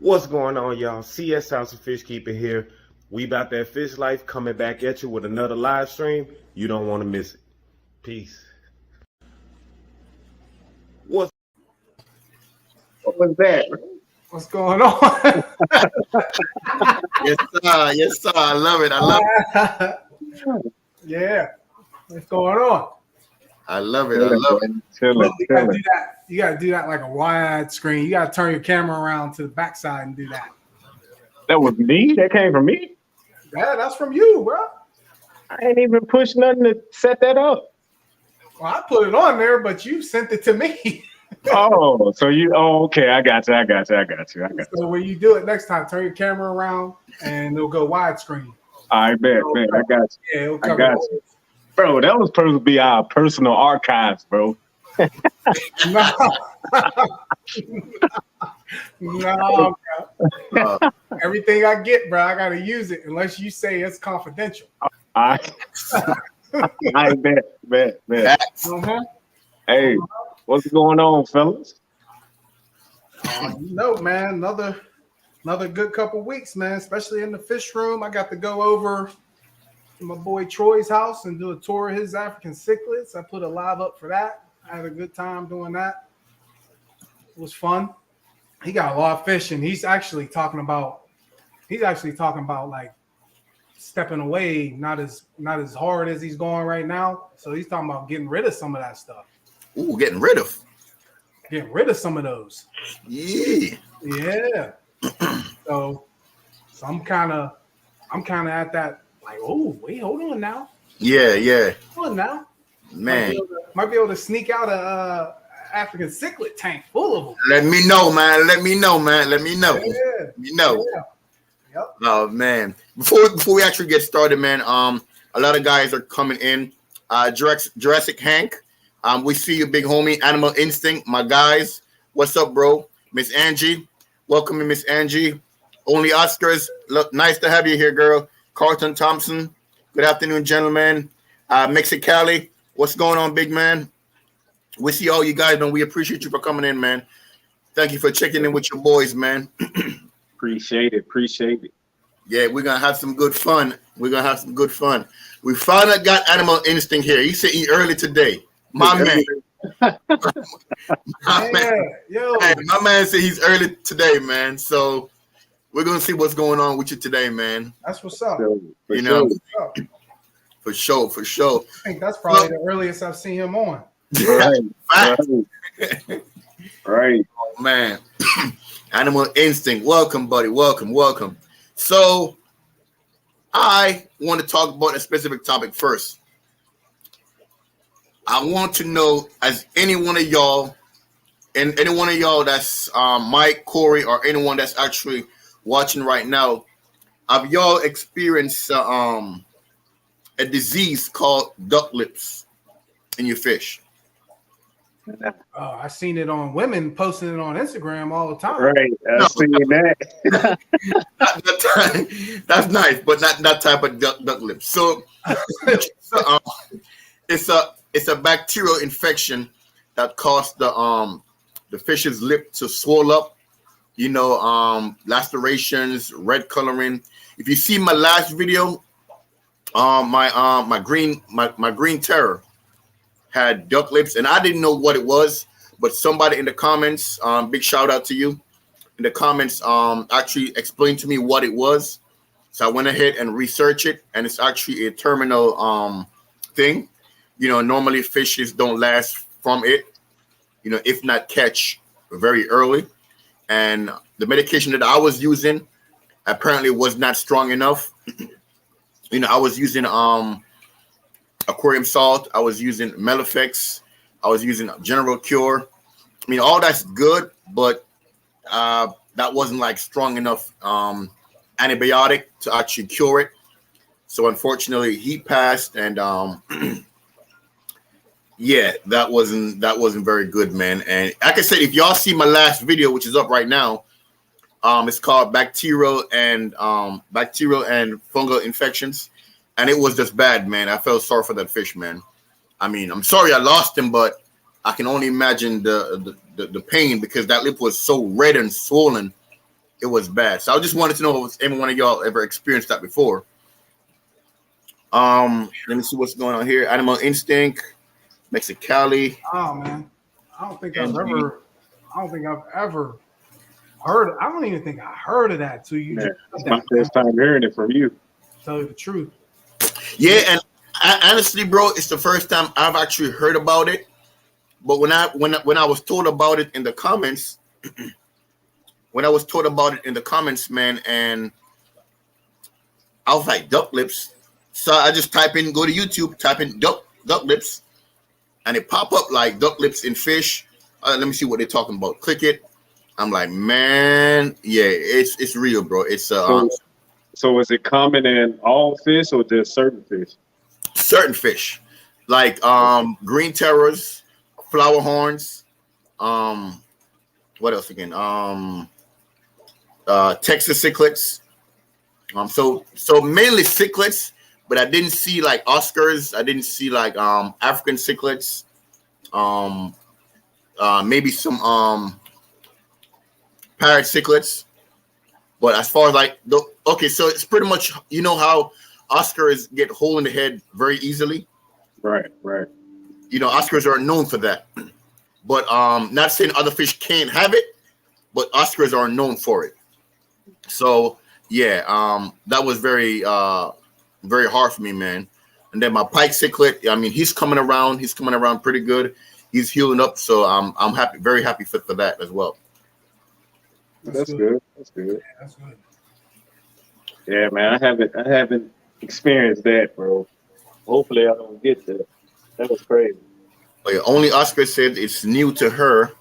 What's going on, y'all? CS House of Fish Keeper here. We about that fish life coming back at you with another live stream. You don't want to miss it. Peace. What was that? What's going on? Yes, sir. Yes, sir. I love it. I love it. Yeah. What's going on? I love it. I love it. You gotta do that like a wide screen. You gotta turn your camera around to the backside and do that. That was me? That came from me? Yeah, that's from you, bro. I ain't even pushed nothing to set that up. Well, I put it on there, but you sent it to me. Oh, so you? Oh, okay. I got you. So when you do it next time, turn your camera around and it'll go widescreen. I bet. I got you. Yeah, it'll cover it. Bro, that was supposed to be our personal archives, bro. No, bro. Everything I get, bro, I gotta use it unless you say it's confidential. I bet. Hey, what's going on, fellas? Man, another good couple weeks, man. Especially in the fish room, I got to go over to my boy Troy's house and do a tour of his African cichlids. I put a live up for that. I had a good time doing that. It was fun. He got a lot of fish, and he's actually talking about like stepping away, not as hard as he's going right now. So he's talking about getting rid of some of that stuff. Ooh, getting rid of some of those. Yeah. So I'm kind of at that. Like, oh, wait, hold on now. Yeah. Hold on now. Man. Might be able to sneak out a African cichlid tank full of them. Let me know, man. Let me know. Yeah. You know. Yeah. Yep. Oh, man. Before we actually get started, man, a lot of guys are coming in. Jurassic Hank. We see you, big homie. Animal Instinct, my guys. What's up, bro? Miss Angie. Welcome, Miss Angie. Only Oscars. Look, nice to have you here, girl. Carlton Thompson. Good afternoon, gentlemen. Mexicali. What's going on, big man? We see all you guys, man. We appreciate you for coming in, man. Thank you for checking in with your boys, man. Appreciate it. Yeah, we're going to have some good fun. We finally got Animal Instinct here. He said he early today. My man. My man said he's early today, man. So we're going to see what's going on with you today, man. That's what's up. For sure. I think that's probably the earliest I've seen him on. Right. Oh, man. Animal Instinct. Welcome, buddy. Welcome. So I want to talk about a specific topic first. I want to know, as any one of y'all that's Mike, Corey, or anyone that's actually watching right now, have y'all experienced a disease called duck lips in your fish? I seen it on women posting it on Instagram all the time. Right, I've seen that. That's nice, but not that type of duck lips. So, it's a bacterial infection that caused the fish's lip to swell up. Lacerations, red coloring. If you see my last video, my green terror had duck lips, and I didn't know what it was, but somebody in the comments, big shout out to you, in the comments, actually explained to me what it was. So I went ahead and researched it, and it's actually a terminal thing. Normally fishes don't last from it, if not catch very early. And the medication that I was using apparently was not strong enough. I was using aquarium salt. I was using Melifex. I was using General Cure. All that's good, but that wasn't like strong enough antibiotic to actually cure it. So unfortunately, he passed, and yeah, that wasn't very good, man. And like I said, if y'all see my last video, which is up right now, it's called bacterial and fungal infections. And it was just bad, man. I felt sorry for that fish, man. I'm sorry I lost him, but I can only imagine the pain, because that lip was so red and swollen It was bad. So I just wanted to know if any one of y'all ever experienced that before. Let me see what's going on here. Animal Instinct, Mexicali. Oh man, I don't think And I've ever. I don't think I've ever heard. I don't even think I heard of that. To you, Man, just it's said my that, first time hearing it from you. tell you the truth. Yeah, and honestly, bro, it's the first time I've actually heard about it. But when I was told about it in the comments, man, and I was like duck lips. So I just go to YouTube, type in duck lips, and it pop up like duck lips in fish. Let me see what they're talking about. Click it. I'm like, man, yeah, it's real, bro. It's So is it common in all fish or just certain fish? certain fish, like green terrors, flower horns, what else again? Texas cichlids. So mainly cichlids, but I didn't see like Oscars. I didn't see like African cichlids. Maybe some parrot cichlids. But as far as like okay, so it's pretty much, you know how Oscars get hole in the head very easily. Right. You know, Oscars are known for that. But not saying other fish can't have it, but Oscars are known for it. So yeah, that was very very hard for me, man. And then my pike cichlid, I mean, he's coming around pretty good. He's healing up, so I'm happy, very happy for that as well. That's good. That's good. Yeah, that's good. Yeah, man, I haven't experienced that, bro. Hopefully, I don't get that. That was crazy. But yeah, only Oscar said it's new to her.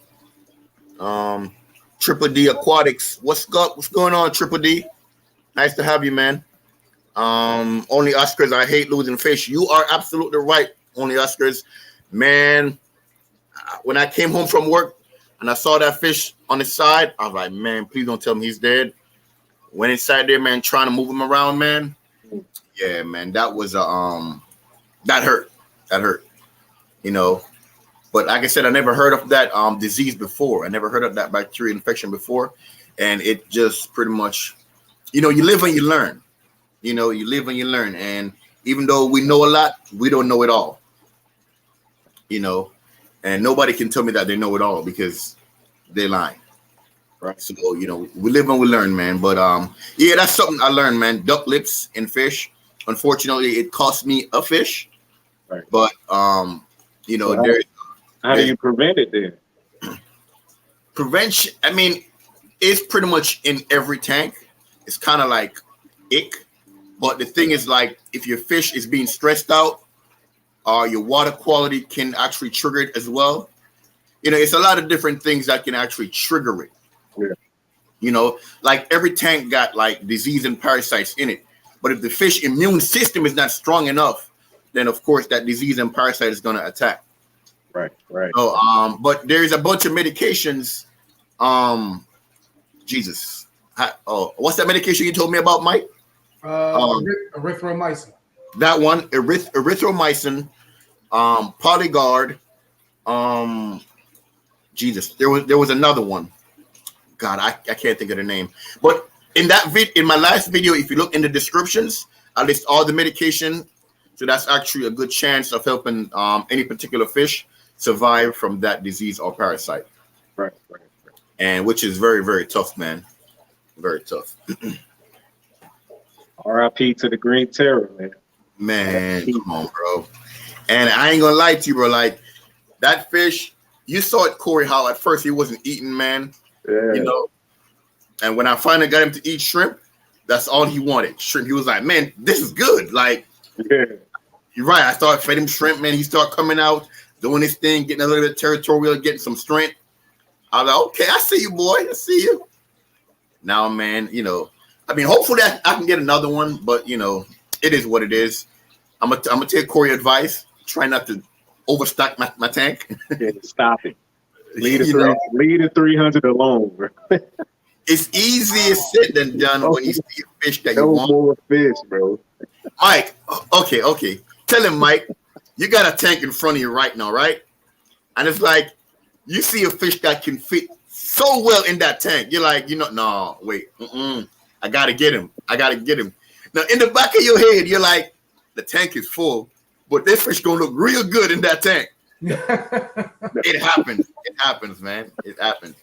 Triple D Aquatics, what's going on, Triple D? Nice to have you, man. Only Oscars, I hate losing fish. You are absolutely right. Only Oscars, man. When I came home from work and I saw that fish on the side, I was like, man, please don't tell me he's dead. Went inside there, man, trying to move him around, man. Yeah, man, that was that hurt. That hurt. You know. But like I said, I never heard of that disease before. I never heard of that bacterial infection before. And it just pretty much, you know, you live and you learn. You know, you live and you learn. And even though we know a lot, we don't know it all. You know, and nobody can tell me that they know it all because they're lying. Right. So, you know, we live and we learn, man. But yeah, that's something I learned, man. Duck lips in fish. Unfortunately, it cost me a fish. Right. But you know, so how do you prevent it then? Prevention, I mean, it's pretty much in every tank. It's kind of like ick. But the thing is, like, if your fish is being stressed out, your water quality can actually trigger it as well. You know, it's a lot of different things that can actually trigger it. Yeah. You know, like every tank got like disease and parasites in it. But if the fish immune system is not strong enough, then of course that disease and parasite is going to attack. Right. So, but there's a bunch of medications. Jesus. What's that medication you told me about, Mike? Erythromycin. That one, erythromycin, Polyguard. Jesus, there was another one. God, I can't think of the name. But in my last video, if you look in the descriptions, I list all the medication. So that's actually a good chance of helping any particular fish survive from that disease or parasite. Right. And which is very, very tough, man. Very tough. R.I.P. to the green terror, man. Man, come on, bro. And I ain't gonna lie to you, bro. Like that fish, you saw it, Corey, how at first he wasn't eating, man. Yeah. You know. And when I finally got him to eat shrimp, that's all he wanted. Shrimp. He was like, man, this is good. Like, yeah. You're right. I started feeding him shrimp, man. He started coming out, doing his thing, getting a little bit territorial, getting some strength. I was like, okay, I see you, boy. I see you. Now, man, you know, I mean, hopefully I can get another one, but you know, it is what it is. I'm gonna take Corey advice. Try not to overstock my tank. Yeah, stop it. Leave the 300 alone, bro. It's easier said than done when you see a fish that you want. No more fish, bro. Mike, okay. Tell him, Mike, you got a tank in front of you right now, right? And it's like you see a fish that can fit so well in that tank. You're like, no, wait, I gotta get him. Now in the back of your head, you're like, the tank is full, but this fish gonna look real good in that tank. It happens. It happens, man. It happens.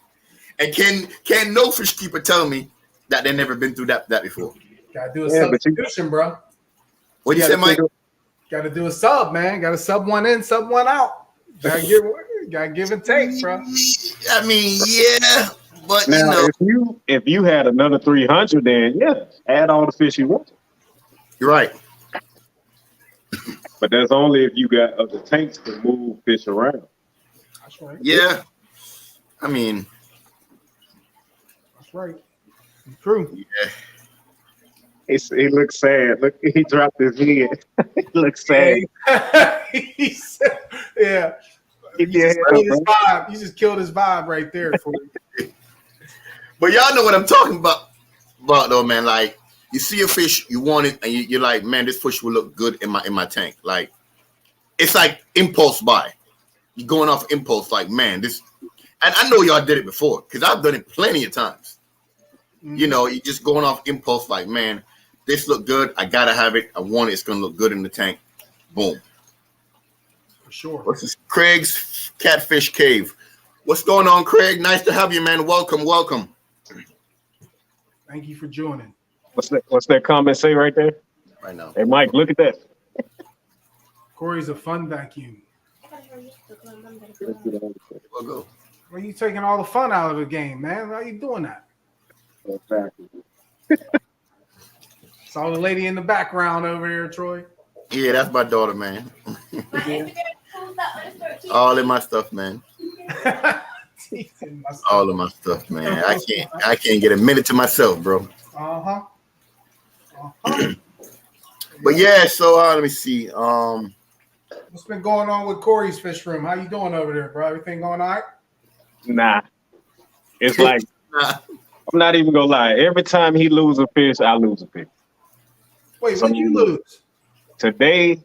And can no fish keeper tell me that they've never been through that before? Gotta do a substitution, bro. What do you say, Mike? Gotta do a sub, man. Gotta sub one in, sub one out. Gotta give and take, bro. I mean, yeah, but now if you had another 300, then yeah, add all the fish you want. You're right. But that's only if you got other tanks to move fish around. That's right. Yeah. I mean, that's right. True. Yeah. He looks sad. Look, he dropped his head. He looks sad. He said, yeah. You just killed his vibe right there. But y'all know what I'm talking about though, man. Like, you see a fish, you want it, and you're like, man, this fish will look good in my tank. Like, it's like impulse buy. You're going off impulse, like, man, this. And I know y'all did it before because I've done it plenty of times. Mm-hmm. You're just going off impulse, like, man, this look good. I gotta have it. I want it. It's gonna look good in the tank. Boom. For sure. What's this? Craig's Catfish Cave. What's going on, Craig? Nice to have you, man. Welcome. Thank you for joining. What's that comment say right there? Right now. Hey, Mike, look at that. Corey's a fun vacuum. We'll go. Well, you taking all the fun out of the game, man. How you doing that? Exactly. Saw the lady in the background over here, Troy. Yeah, that's my daughter, man. All in my stuff, man. All of my stuff, man. I can't get a minute to myself, bro. But yeah, so let me see. What's been going on with Corey's fish room? How you doing over there, bro? Everything going all right? Nah. It's like I'm not even gonna lie. Every time he loses a fish, I lose a fish. Wait, when you lose? Today,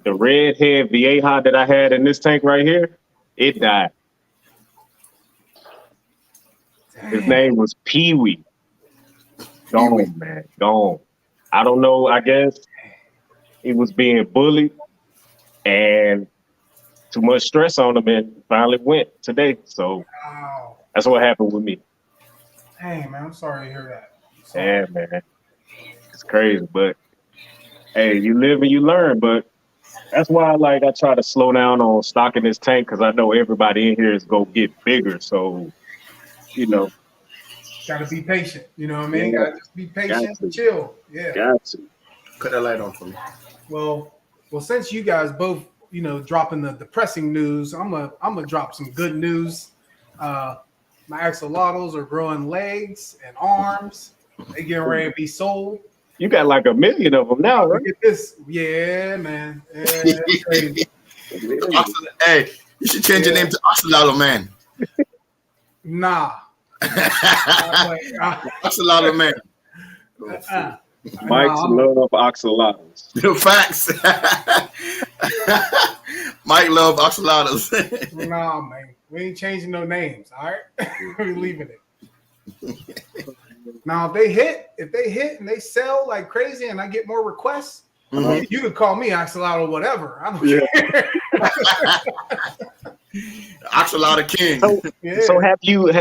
the redhead Vieja that I had in this tank right here, it died. Damn. His name was Pee Wee. Gone, man. Gone. I don't know. I guess he was being bullied and too much stress on him and finally went today. So that's what happened with me. Hey, man, I'm sorry to hear that. Yeah, man. It's crazy, but hey, you live and you learn. But that's why I try to slow down on stocking this tank because I know everybody in here is gonna get bigger. So, gotta be patient. You know what I mean? Yeah. Gotta just be patient and chill. Yeah. Got to. Cut that light on for me. Well, since you guys both, dropping the depressing news, I'm gonna drop some good news. My axolotls are growing legs and arms. They getting ready to be sold. You got like 1 million of them now, right? Look at this. Yeah, man. Yeah, that's crazy. Hey, you should change your name to Axolotl Man. Nah. Axolotl Man. Mike's love axolotls. The facts. Mike love axolotls. Nah, man. We ain't changing no names, all right? We're leaving it. Now, if they hit and they sell like crazy and I get more requests, you could call me Axolotl or whatever. I don't care. Axolotl King. So have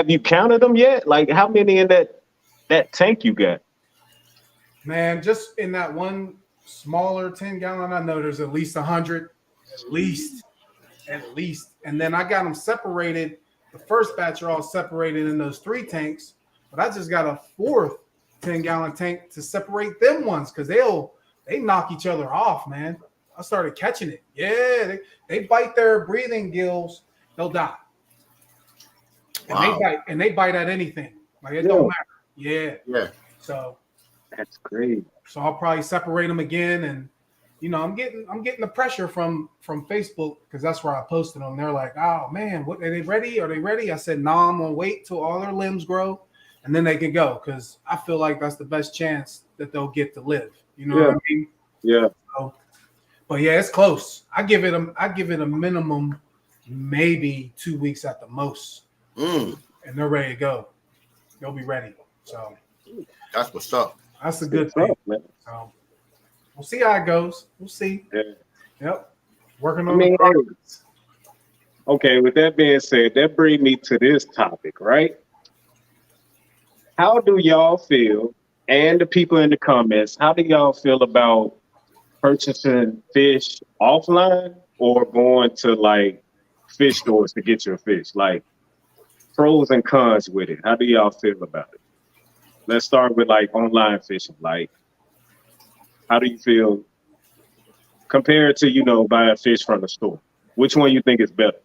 you counted them yet? Like how many in that tank you got? Man, just in that one smaller 10-gallon, I know there's at least 100, at least. And then I got them separated. The first batch are all separated in those 3 tanks, but I just got a 4th 10-gallon tank to separate them ones because they knock each other off, man. I started catching it. Yeah, they bite their breathing gills, they'll die. And they bite at anything. Like it don't matter. Yeah. So that's great. So I'll probably separate them again, and I'm getting the pressure from Facebook because that's where I posted them. They're like, "Oh man, what are they ready? Are they ready?" I said, "No, I'm gonna wait till all their limbs grow, and then they can go." Because I feel like that's the best chance that they'll get to live. You know what I mean? Yeah. So, but yeah, it's close. I give it a minimum, maybe 2 weeks at the most. Mm, and they're ready to go. They'll be ready. So that's what's up. that's a good What's thing. up, man? So we'll see how it goes. We'll see. Yeah. Yep. Working I on mean, the progress. okay, with that being said, that brings me to this topic, right? How do y'all feel, and the people in the comments, how do y'all feel about purchasing fish offline or going to like fish stores to get your fish? Like pros and cons with it. How do y'all feel about it? Let's start with like online fishing. Like, how do you feel compared to, buying fish from the store? Which one you think is better?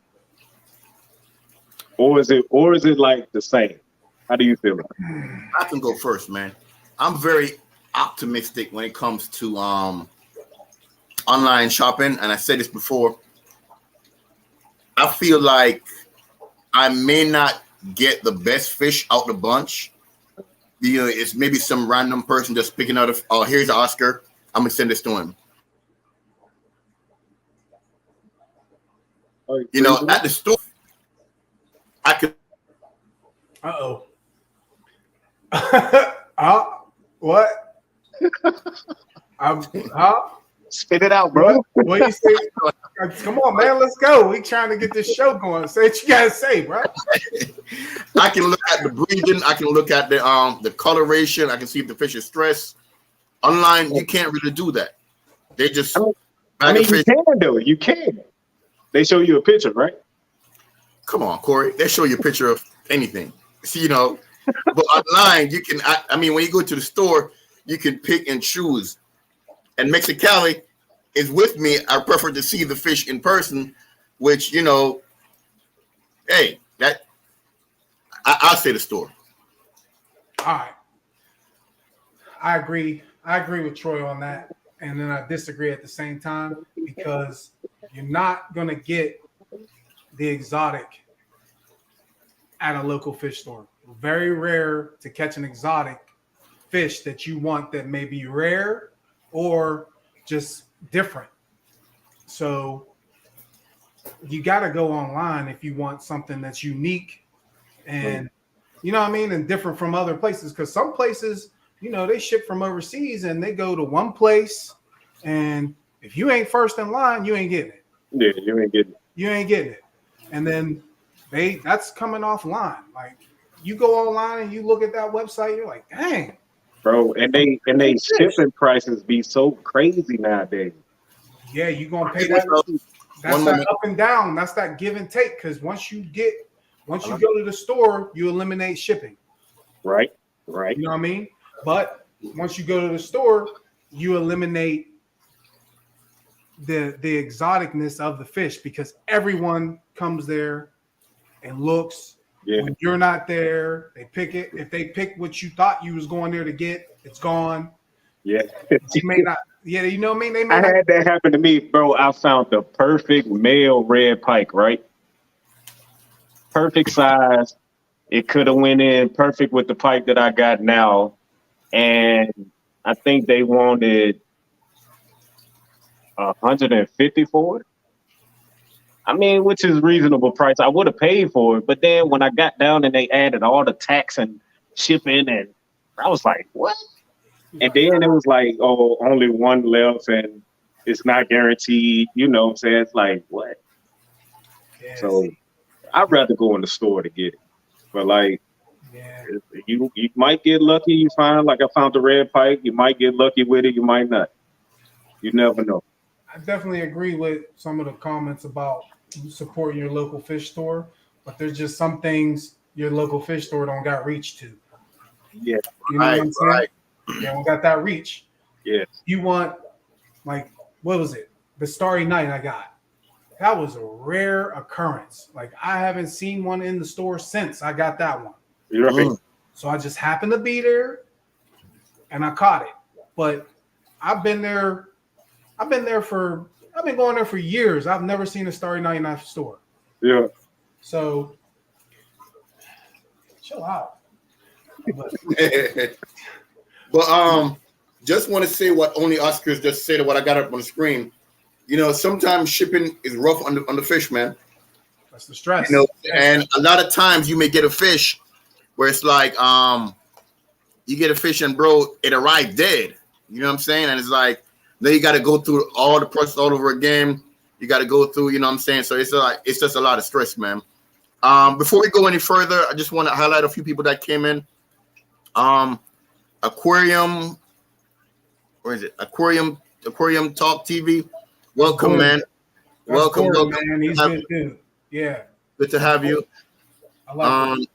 Or is it like the same? How do you feel about it? I can go first, man. I'm very optimistic when it comes to online shopping, and I said this before. I feel like I may not get the best fish out the bunch. It's maybe some random person just picking out oh, here's Oscar. I'm gonna send this to him. At the store, I could. Uh-oh. What? Spit it out, bro. What you say? Come on, man. Let's go. We trying to get this show going. Say what you gotta say, bro. I can look at the breeding. I can look at the coloration. I can see if the fish is stressed. Online, you can't really do that. They just. I mean, you can do it. You can. They show you a picture, right? Come on, Corey. They show you a picture of anything. See, but online you can. I mean, when you go to the store, you can pick and choose. And Mexicali is with me. I prefer to see the fish in person, which hey, that I'll say the store. All right. I agree. I agree with Troy on that. And then I disagree at the same time because you're not going to get the exotic at a local fish store. Very rare to catch an exotic fish that you want that may be rare or just different. So you got to go online if you want something that's unique and, and different from other places. Because some places, they ship from overseas and they go to one place. And if you ain't first in line, you ain't getting it. Yeah, you ain't getting it. You ain't getting it. And then that's coming offline. Like you go online and you look at that website, you're like, dang. Bro, and they shipping prices be so crazy nowadays. Yeah, you're gonna pay that. That's that up and down. That's that give and take. Because once you go to the store, you eliminate shipping. Right. You know what I mean? But once you go to the store, you eliminate the exoticness of the fish because everyone comes there and looks. Yeah. When you're not there, they pick it. If they pick what you thought you was going there to get, it's gone. Yeah. You may not. Yeah, you know what I mean? I had that happen to me, bro. I found the perfect male red pike, right? Perfect size. It could have went in perfect with the pike that I got now. And I think they wanted 150 for it. I mean, which is reasonable price. I would have paid for it, but then when I got down and they added all the tax and shipping, and I was like, what? And then it was like, oh, only one left, and it's not guaranteed. You know what I'm saying? It's like, what? Yes. So I'd rather go in the store to get it. But like, you might get lucky. You find, like I found the red pike. You might get lucky with it. You might not. You never know. I definitely agree with some of the comments about supporting your local fish store, but there's just some things your local fish store don't got reach to. Yeah. You know what I'm saying? Right. They don't got that reach. Yeah. You want, like, what was it? The Starry Night I got. That was a rare occurrence. Like, I haven't seen one in the store since I got that one. You're right. So I just happened to be there and I caught it. But I've been going there for years. I've never seen a Starry Night in that store. Yeah. So chill out. But just want to say what only Oscars just said, what I got up on the screen. Sometimes shipping is rough on the fish, man. That's the stress. You know, and a lot of times you may get a fish where it's like, you get a fish and bro, it arrived dead. You know what I'm saying? And it's like, then you got to go through all the process all over again. You got to go through, you know what I'm saying? So it's like, it's just a lot of stress, man. Before we go any further, I just want to highlight a few people that came in. Aquarium, where is it? Aquarium Talk TV. Welcome, man. Welcome, man. He's good too. Yeah. Good to have you. I like it.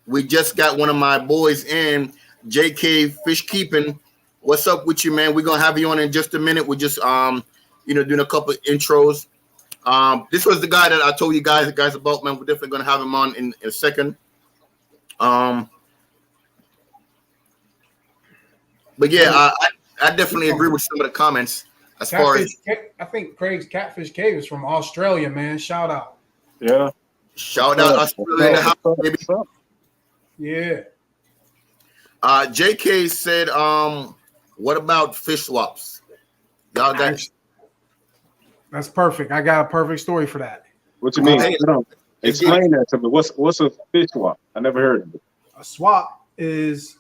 We just got one of my boys in, JK Fish Keeping. What's up with you, man? We're gonna have you on in just a minute. We're just doing a couple of intros. This was the guy that I told you guys about, man. We're definitely gonna have him on in a second. But yeah, I definitely agree with some of the comments as far as I think Craig's Catfish Cave is from Australia, man. Shout out. Yeah. Shout out Australia in the house, baby. Yeah. JK said, what about fish swaps? Y'all got That's perfect. I got a perfect story for that. What you mean? Explain that to me. What's a fish swap? I never heard of it. A swap is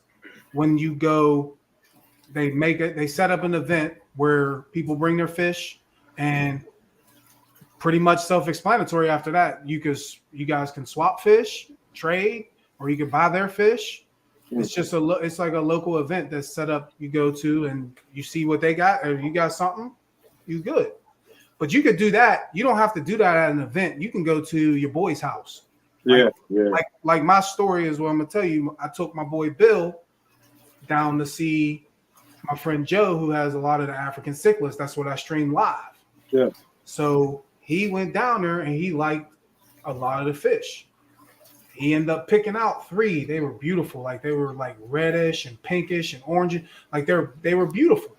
when you go, they set up an event where people bring their fish, and pretty much self-explanatory after that. You guys can swap fish, trade, or you can buy their fish. It's just it's like a local event that's set up. You go to and you see what they got, or you got something, you good. But you could do that. You don't have to do that at an event. You can go to your boy's house. Yeah. Like my story is what I'm gonna tell you. I took my boy Bill down to see my friend Joe, who has a lot of the African cichlids. That's what I stream live. Yeah. So he went down there and he liked a lot of the fish. He ended up picking out 3. They were beautiful. Like they were like reddish and pinkish and orange. Like they were beautiful.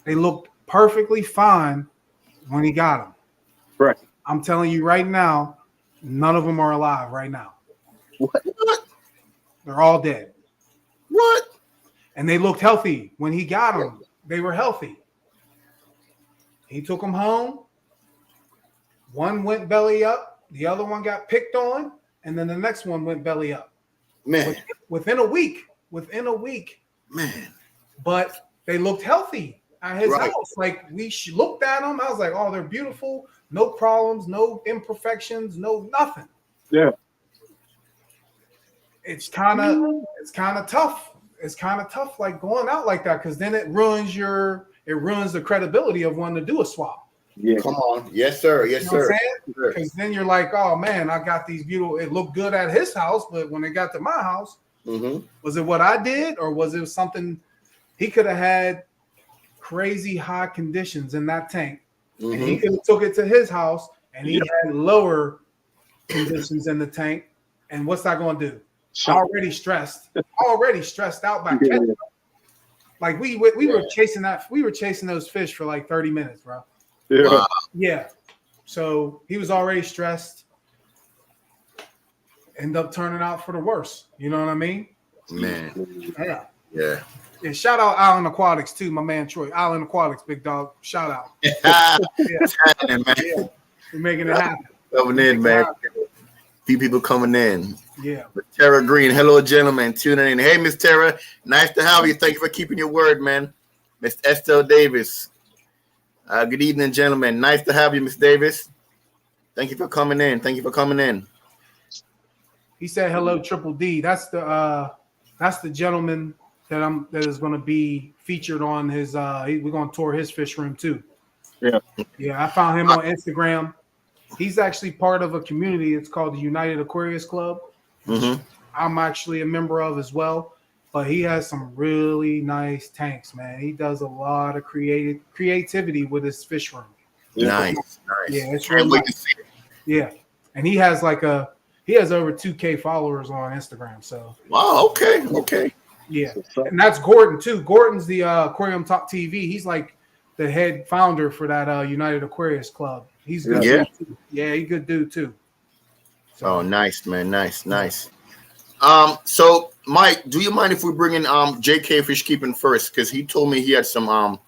They looked perfectly fine when he got them. Right. I'm telling you right now, none of them are alive right now. what? They're all dead. What? And they looked healthy when he got them. They were healthy. He took them home. One went belly up. The other one got picked on. And then the next one went belly up. Man. Within a week. Man. But they looked healthy at his Right. house. Like we looked at them. I was like, oh, they're beautiful. No problems, no imperfections, no nothing. Yeah. It's kind of tough. It's kind of tough, like going out like that, because then it ruins the credibility of wanting to do a swap. Yeah. Come on. Yes, sir. Yes, sir. Because then you're like, oh man, I got these beautiful. It looked good at his house, but when it got to my house, was it what I did, or was it something he could have had? Crazy high conditions in that tank, and he could have took it to his house, and he had lower conditions in the tank. And what's that going to do? Already stressed out by catching. Like we were chasing that. We were chasing those fish for like 30 minutes, bro. Yeah. Wow. Yeah. So he was already stressed. End up turning out for the worst. You know what I mean? Man. Yeah. Yeah. And shout out Island Aquatics too, my man Troy. Island Aquatics, big dog. Shout out. What's happening, man? Yeah. We're making it happen. Coming in, man. Few people coming in. Yeah. But Tara Green, hello, gentlemen, tuning in. Hey, Miss Tara, nice to have you. Thank you for keeping your word, man. Miss Estelle Davis. Good evening, gentlemen. Nice to have you, Miss Davis. Thank you for coming in. He said hello, Triple D. That's the gentleman that is going to be featured on his. We're going to tour his fish room too. Yeah. Yeah, I found him on Instagram. He's actually part of a community. It's called the United Aquarius Club. I'm actually a member of as well. But he has some really nice tanks, man. He does a lot of creativity with his fish room. Nice. Yeah, it's really nice. Yeah, and he has over 2K followers on Instagram. So wow, okay. Yeah, and that's Gordon too. Gordon's the Aquarium Talk TV. He's like the head founder for that United Aquarius Club. He's good. Yeah. Too. Yeah, he's a good dude too. So, oh, nice, man. Nice. So Mike, do you mind if we bring in JK Fish Keeping first? Because he told me he had some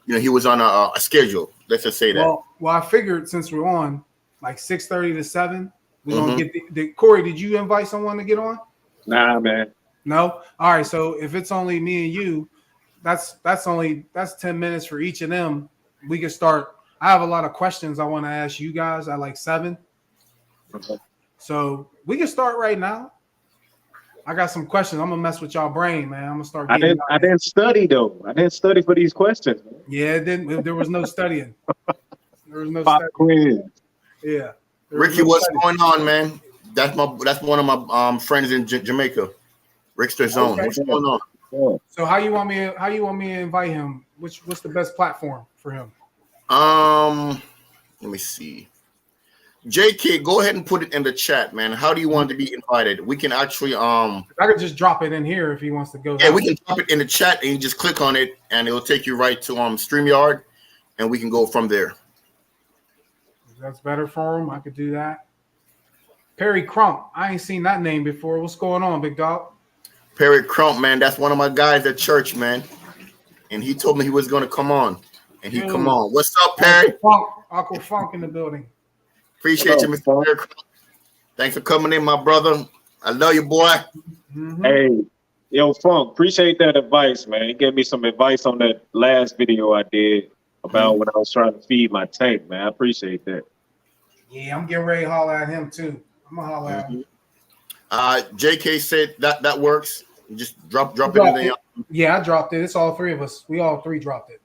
he was on a schedule. Let's just say that. Well, I figured since we're on like 6:30 to 7, We're gonna get Corey. Did you invite someone to get on? Nah, man. No. All right. So if it's only me and you, that's 10 minutes for each of them. We can start. I have a lot of questions I want to ask you guys. I like 7. Okay. So we can start right now. I got some questions. I'm gonna mess with y'all brain, man. I'm gonna start. I didn't study though. I didn't study for these questions. Man. Yeah, it didn't. There was no studying. There was no Pop studying. quiz. Yeah. Ricky, what's going on, man? That's one of my friends in Jamaica. Rickster Zone. Okay. What's going on? Yeah. So how you want me to invite him? What's the best platform for him? Let me see. JK, go ahead and put it in the chat, man. How do you want to be invited? We can actually I could just drop it in here if he wants to go. Yeah, we can drop it in the chat and you just click on it and it'll take you right to StreamYard and we can go from there. If that's better for him, I could do that. Perry Crump. I ain't seen that name before. What's going on, big dog? Perry Crump, man, that's one of my guys at church, man. And he told me he was going to come on. And he come on. What's up, Perry? Aqua Funk in the building. Appreciate you, Mr. Perry Crump. Thanks for coming in, my brother. I love you, boy. Mm-hmm. Hey, yo, Funk, appreciate that advice, man. He gave me some advice on that last video I did about when I was trying to feed my tank, man. I appreciate that. Yeah, I'm getting ready to holler at him too. I'm gonna holler at him. JK said that works. You just drop it in there. Yeah, I dropped it. It's all 3 of us. We all 3 dropped it.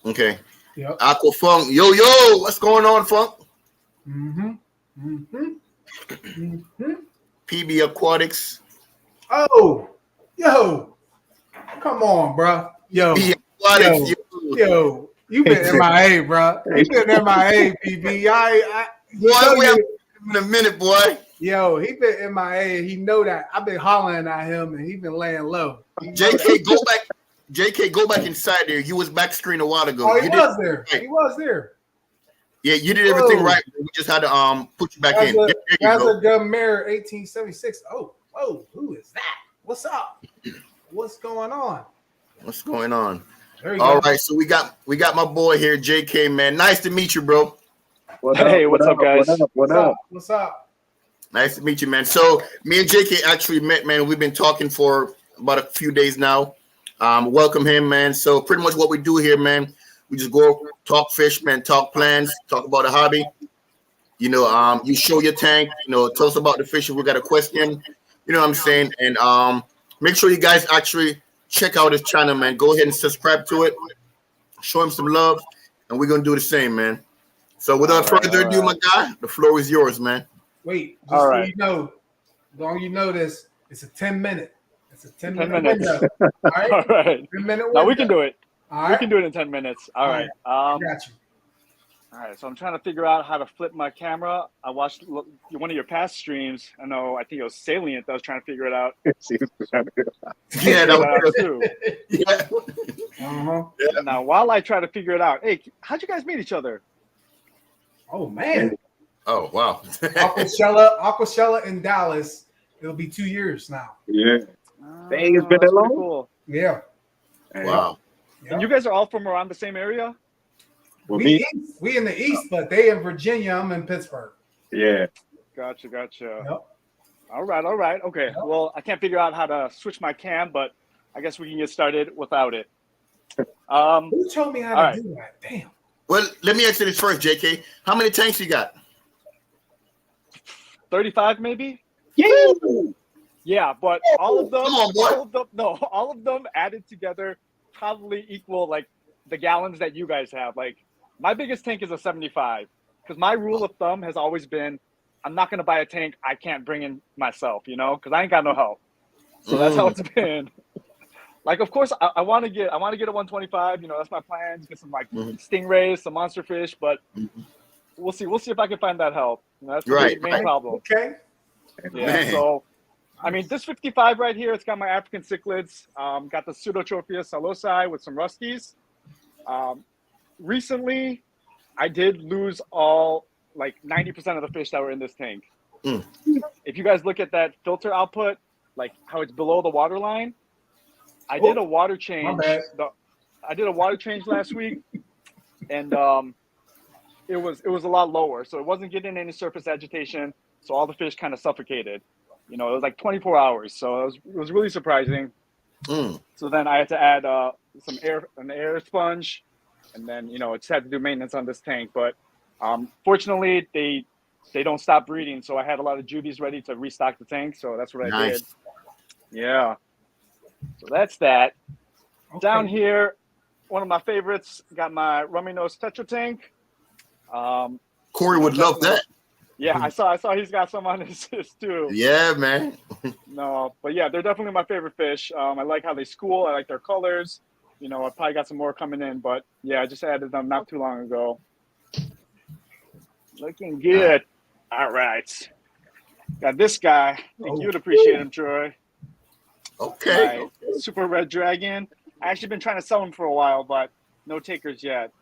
Okay. Yep. Aqua Funk. Yo, what's going on, Funk? Mm-hmm. Mm-hmm. Mm-hmm. PB Aquatics. Oh, yo. Come on, bro. Yo. PB Aquatics. Yo. You been MIA, bro. You been MIA, PB. Boy, we have in a minute, boy. Yo, he been MIA. He know that. I've been hollering at him, and he been laying low. JK, go back. JK, go back inside there. You was back screen a while ago. Oh, he was there. Right. He was there. Yeah, you did everything right. We just had to put you back in. That's a Gun Mirror 1876. Oh, whoa, who is that? What's up? What's going on? What's going on? All right, so we got my boy here, JK, man. Nice to meet you, bro. What's up, guys? What up? What's up? Nice to meet you, man. So me and JK actually met, man. We've been talking for about a few days now. Welcome him, man. So pretty much what we do here, man, we just go talk fish, man, talk plans, talk about a hobby. You know, you show your tank, tell us about the fish if we got a question. You know what I'm saying? And make sure you guys actually check out his channel, man. Go ahead and subscribe to it. Show him some love, and we're gonna do the same, man. So without further ado, my guy, the floor is yours, man. Wait, just so you know, as long as you know this, it's a 10-minute. It's a 10-minute window. All right. All right. 10-minute window. Now we can do it. All right. We can do it in 10 minutes. All right. I got you. All right. So I'm trying to figure out how to flip my camera. I watched one of your past streams. I think it was Salient that was trying to figure it out. Yeah, that was too. Yeah. Yeah. Now, while I try to figure it out, hey, how'd you guys meet each other? Oh man. Oh wow. Aquashella in Dallas. It'll be 2 years now. Yeah. Dang, it's been that long. Cool. Yeah. Wow. Yep. And you guys are all from around the same area? We in the East, but they in Virginia. I'm in Pittsburgh. Yeah. Gotcha. Yep. All right. Okay. Yep. Well, I can't figure out how to switch my cam, but I guess we can get started without it. Who told me how to do that? Damn. Well, let me ask you this first, JK. How many tanks you got? 35 maybe? Yeah. Yeah, but all of them, Come on, boy. all of them added together probably equal like the gallons that you guys have. Like my biggest tank is a 75 because my rule of thumb has always been I'm not going to buy a tank I can't bring in myself, because I ain't got no help. So that's how it's been. Like, of course, I want to get a 125. That's my plan. Get some like stingrays, some monster fish, but we'll see. We'll see if I can find that help. That's the main problem. Okay. Yeah. Man. So, I mean, this 55 right here, it's got my African cichlids. Got the Pseudotrophia salosi with some ruskies. Recently, I did lose all like 90% of the fish that were in this tank. If you guys look at that filter output, like how it's below the water line. I did a water change. I did a water change last week, and it was a lot lower, so it wasn't getting any surface agitation. so all the fish kind of suffocated. You know, it was like 24 hours, so it was really surprising. So then I had to add an air sponge, and then you know just had to do maintenance on this tank. But fortunately, they don't stop breeding, so I had a lot of juvies ready to restock the tank. So that's what I did. Yeah. So that's that. Okay. Down here, one of my favorites, got my rummy nose tetra tank. Corey would love that. Yeah, I saw he's got some on his too. Yeah, man. No, but yeah, they're definitely my favorite fish. I like how they school. I like their colors. You know, I probably got some more coming in, but yeah, I just added them not too long ago. Looking good. All right. Got this guy. I think you'd appreciate him, Troy. Okay. Right. Super Red Dragon. I actually been trying to sell him for a while, but no takers yet.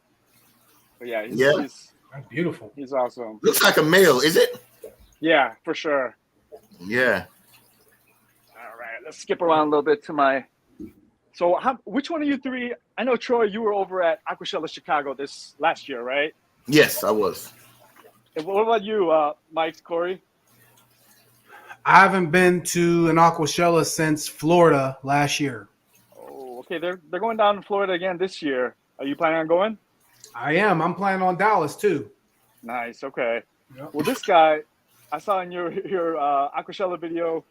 But yeah, he's That's beautiful. He's awesome. Looks like a male, is it? Yeah, for sure. Yeah. All right, let's skip around a little bit to my. So, which one of you three? I know Troy, you were over at Aquashella Chicago this last year, right? Yes, I was. And what about you, Mike, Corey? I haven't been to an Aquashella since Florida last year. Oh, okay. They're going down to Florida again this year. Are you planning on going? I am. I'm planning on Dallas too. Nice. Okay. Yep. Well, this guy, I saw in your Aquashella video,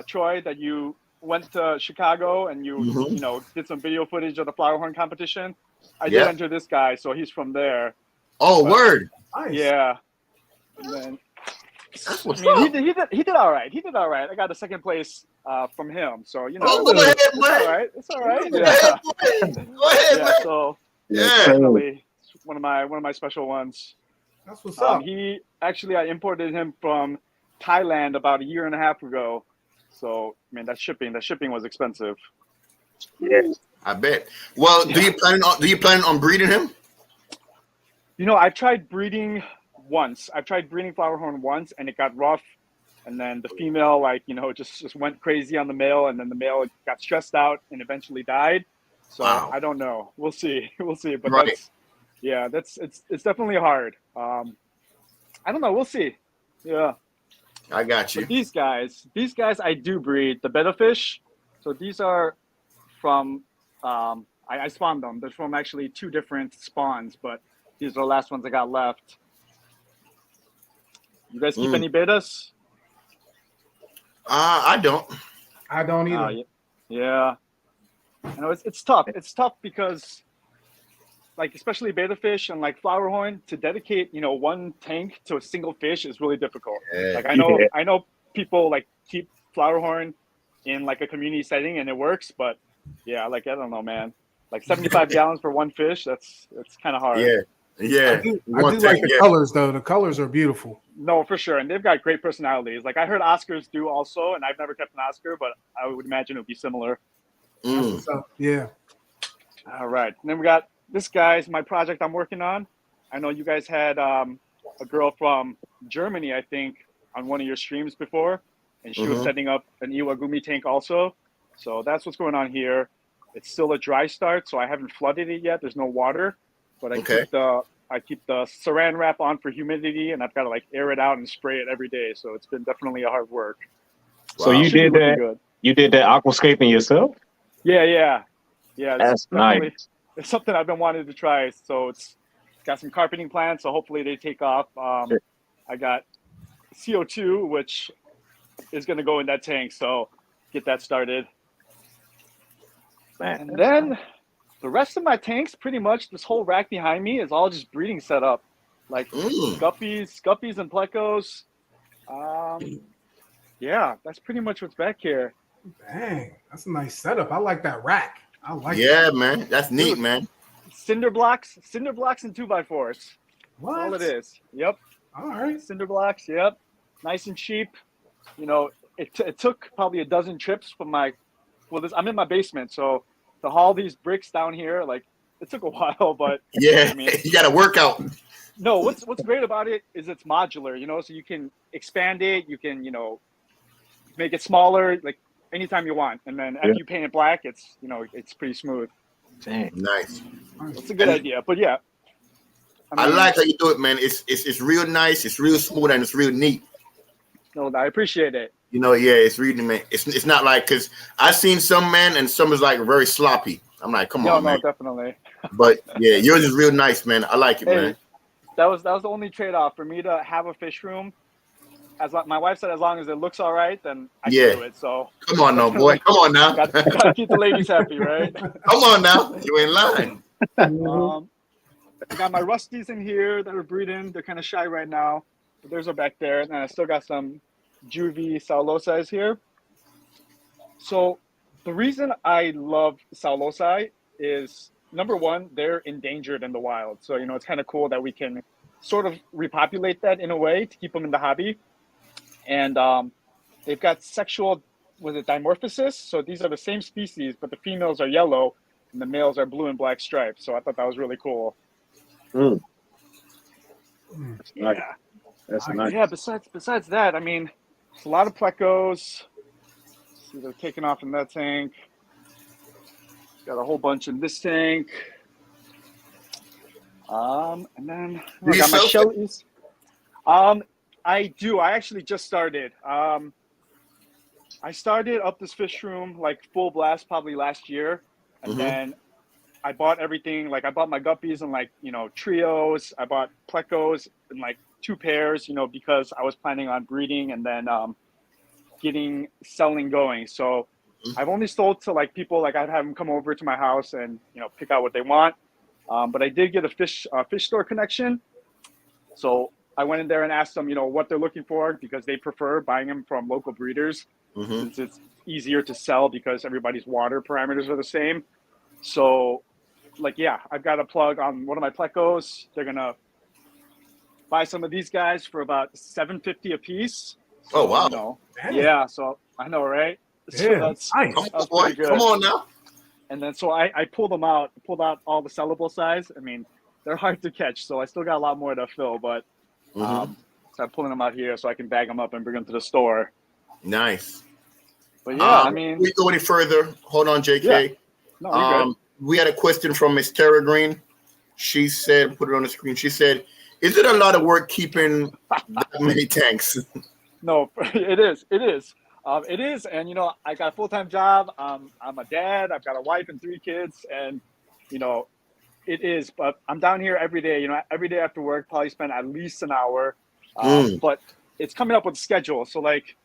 Troy, that you went to Chicago and you did some video footage of the flower horn competition. I did enter this guy, so he's from there. Oh, word. Nice. Yeah. And then, That's what's I mean, up. he did all right. He did all right. I got a second place from him, so you know. Oh, go ahead, it's man. all right. It's all right. Go Yeah. ahead, go ahead, Yeah. man. So Yeah. definitely one of my special ones. That's what's up. I imported him from Thailand about a year and a half ago. So I mean that shipping was expensive. Yeah. I bet. Well, do you plan on breeding him? You know, I tried breeding once. I tried breeding flower horn once, and it got rough. And then the female, just went crazy on the male, and then the male got stressed out and eventually died. So Wow. I don't know. We'll see. We'll see. But Right. it's definitely hard. I don't know. We'll see. Yeah. I got you. But these guys I do breed the betta fish. So these are from I spawned them. They're from actually two different spawns, but these are the last ones I got left. You guys keep any betas? I don't. I don't either. Yeah. I know it's tough. It's tough because like especially betta fish and like flower horn, to dedicate, one tank to a single fish is really difficult. Yeah. Like I know people like keep flower horn in like a community setting and it works, but yeah, like I don't know, man. Like 75 gallons for one fish, that's kind of hard. Yeah. I do like the colors though. The colors are beautiful. No, for sure. And they've got great personalities. Like I heard Oscars do also, and I've never kept an Oscar, but I would imagine it would be similar. So, yeah. All right. And then we got this guy's my project I'm working on. I know you guys had a girl from Germany, I think, on one of your streams before, and she was setting up an Iwagumi tank also. So that's what's going on here. It's still a dry start, so I haven't flooded it yet. There's no water, but I keep the saran wrap on for humidity, and I've got to like air it out and spray it every day. So it's been definitely a hard work. So you did that? Good. You did that aquascaping yourself? Yeah. That's nice. It's something I've been wanting to try. So it's got some carpeting plants, so hopefully they take off. I got CO2, which is going to go in that tank, so get that started. Man, and then the rest of my tanks, pretty much this whole rack behind me is all just breeding setup, like guppies and plecos. Yeah, that's pretty much what's back here. Dang, that's a nice setup. I like that rack. I like it. Yeah, man. That's neat, man. Cinder blocks and 2x4s. What? That's all it is. Yep. All right. Cinder blocks. Yep. Nice and cheap. It took probably a dozen trips from I'm in my basement, so to haul these bricks down here, like it took a while, but yeah, you got to work out. No, what's great about it is it's modular, so you can expand it, you can, make it smaller, like anytime you want, and then after you paint it black, it's it's pretty smooth. Dang. Nice. It's a good idea, but yeah. I like how you do it, man. It's real nice, it's real smooth, and it's real neat. No, I appreciate it. You know, yeah, it's reading, man. It's not like, because I've seen some, man, and some is like very sloppy. I'm like, come on, man. Definitely. But yeah, yours is real nice, man. I like it, man. That was the only trade-off for me to have a fish room. My wife said, as long as it looks all right, then I can do it. So come on, now, boy. Come on now. Gotta keep the ladies happy, right? Come on now. You ain't lying. I got my rusties in here that are breeding. They're kind of shy right now, but theirs are back there. And then I still got some juvie Saulosis here. So the reason I love Saulosi is, number one, they're endangered in the wild. So, it's kind of cool that we can sort of repopulate that in a way to keep them in the hobby. And they've got sexual, dimorphosis. So these are the same species, but the females are yellow and the males are blue and black stripes. So I thought that was really cool. That's nice. Yeah. That's nice. Yeah, besides that, I mean, there's a lot of plecos. See, they're taking off in that tank. Got a whole bunch in this tank. And then I got my shellies. I do. I actually just started. I started up this fish room like full blast probably last year, and then I bought everything. Like I bought my guppies and like trios. I bought plecos and like 2 pairs. Because I was planning on breeding and then selling going. So I've only sold to like people, like I'd have them come over to my house and pick out what they want. But I did get a fish store connection. So I went in there and asked them, what they're looking for, because they prefer buying them from local breeders since it's easier to sell because everybody's water parameters are the same. So I've got a plug on one of my plecos. They're gonna buy some of these guys for about $7.50 a piece. So, oh wow! Yeah, so I know, right? So Yeah, that's nice. Come on now. And then so I pulled them out, pulled out all the sellable size. I mean, they're hard to catch, so I still got a lot more to fill. But so I'm pulling them out here so I can bag them up and bring them to the store. Nice. But yeah, I mean, we go any further. Hold on, JK. Yeah. No, you're good. We had a question from Miss Tara Green. She said, put it on the screen. She said, "Is it a lot of work keeping that many tanks?" No, it is. It is. It is. And, I got a full-time job. I'm a dad. I've got a wife and 3 kids. And, it is. But I'm down here every day. Every day after work, probably spend at least an hour. But it's coming up with a schedule. So, like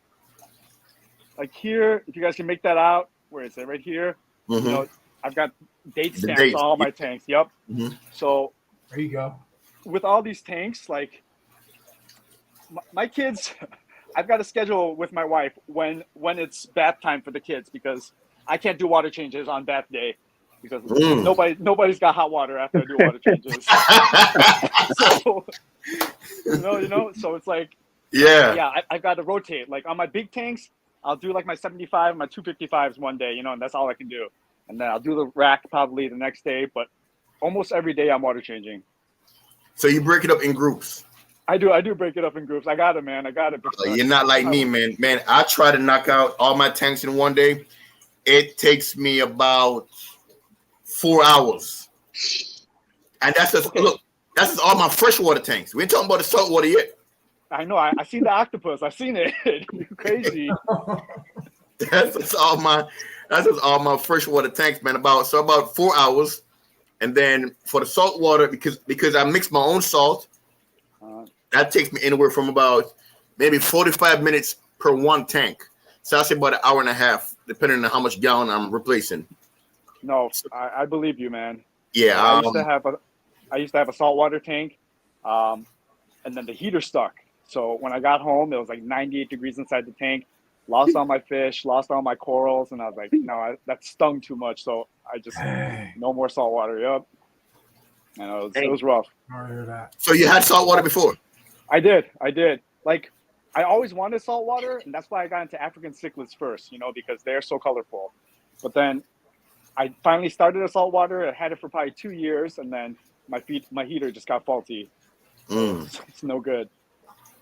here, if you guys can make that out, where is it? Right here. I've got date stamps on all my tanks. Yep. So there you go. With all these tanks, like my kids, I've got a schedule with my wife when it's bath time for the kids, because I can't do water changes on bath day because nobody's got hot water after I do water changes. So so it's like I've got to rotate. Like on my big tanks, I'll do like my 75 and my 255s one day, and that's all I can do. And then I'll do the rack probably the next day, but almost every day I'm water changing. So you break it up in groups? I do break it up in groups. I got it, man. I got it. You're not like me, man. Man, I try to knock out all my tanks in one day. It takes me about 4 hours. And that's just, look, that's just all my freshwater tanks. We ain't talking about the saltwater yet. I know. I seen the octopus. I seen it. You're crazy. That's just all my freshwater tanks, man. About 4 hours. And then for the saltwater, because I mix my own salt, that takes me anywhere from about maybe 45 minutes per one tank. So I say about an hour and a half, depending on how much gallon I'm replacing. No, I believe you, man. Yeah, I used to have a saltwater tank, and then the heater stuck. So when I got home, it was like 98 degrees inside the tank. Lost all my fish, lost all my corals, and I was like, no, that stung too much. So I just no more saltwater. Yep. And it was rough. I hear that. So you had saltwater before? I did. Like, I always wanted saltwater, and that's why I got into African cichlids first, because they're so colorful. But then I finally started a saltwater. I had it for probably 2 years, and then my heater just got faulty. So it's no good.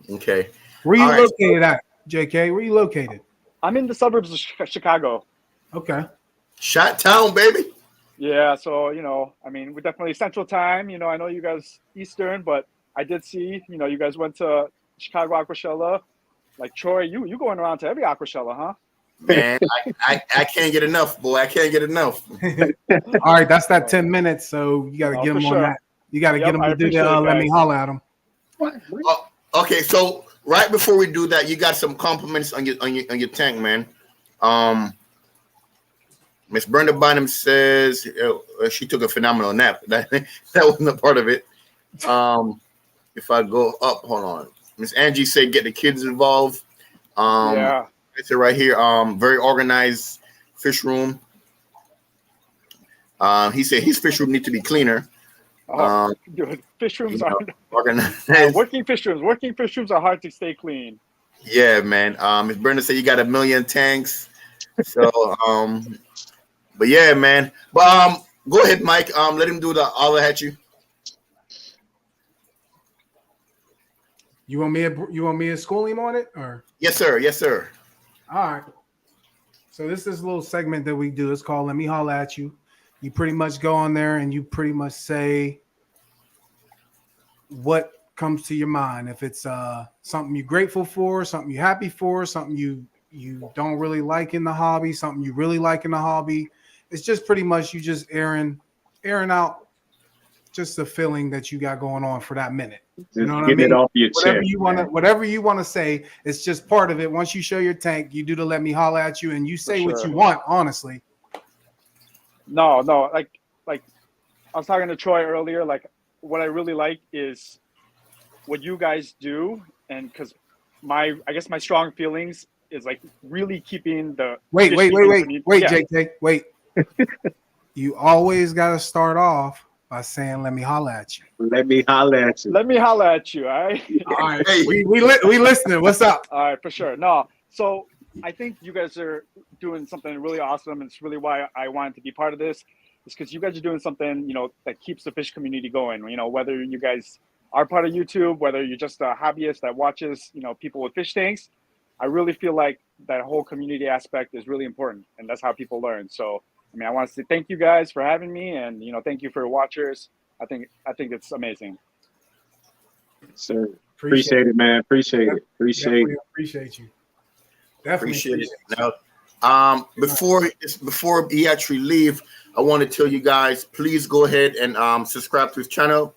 Okay. Where you located at, JK? Where you located? I'm in the suburbs of Chicago. Okay. Shot Town, baby. Yeah, so, I mean, we're definitely Central Time. I know you guys Eastern, but I did see, you guys went to Chicago Aquashella. Like Troy, you going around to every Aquashella, huh? Man, I can't get enough, boy. I can't get enough. All right, that's that 10 minutes. So you got to Oh, get for him on sure. that. You got to Yep, get him I to do appreciate the it, let me guys. holler at him. Okay, so right before we do that, you got some compliments on your tank, man. Miss Brenda Bynum says she took a phenomenal nap. That wasn't a part of it. If I go up, hold on. Miss Angie said get the kids involved. Yeah. It's right here. Very organized fish room. He said his fish room need to be cleaner. Oh, dude, fish rooms are Organized. working fish rooms. Working fish rooms are hard to stay clean. Yeah, man. Miss Brenda said you got 1 million tanks. So, but yeah, man. But go ahead, Mike. Let him do the holler at you. You want me to school him on it, or? Yes, sir. Yes, sir. All right. So this is a little segment that we do. It's called Let Me Holla at You. You pretty much go on there and you pretty much say what comes to your mind. If it's something you're grateful for, something you're happy for, something you don't really like in the hobby, something you really like in the hobby. It's just pretty much you just airing out just the feeling that you got going on for that minute. You know what I mean? It off your Whatever chest. you want to say, it's just part of it. Once you show your tank, you do the Let Me Holla at You, and you say what sure. you want, honestly. No, like I was talking to Troy earlier. Like, what I really like is what you guys do, and because I guess my strong feelings is like really keeping the Wait, yeah. JK, wait. You always got to start off by saying, "Let me holla at you." Let me holler at you. Let me holla at you. All right. All right, Hey. we listening. What's up? All right, for sure. No, so I think you guys are doing something really awesome, and it's really why I wanted to be part of this. Is because you guys are doing something, that keeps the fish community going. Whether you guys are part of YouTube, whether you're just a hobbyist that watches, people with fish tanks, I really feel like that whole community aspect is really important, and that's how people learn. So, I want to say thank you guys for having me, and thank you for watchers. I think it's amazing. Sir, appreciate it, man. Appreciate it. Appreciate you. Definitely Appreciate it. Now, before he actually leave, I want to tell you guys, please go ahead and subscribe to his channel.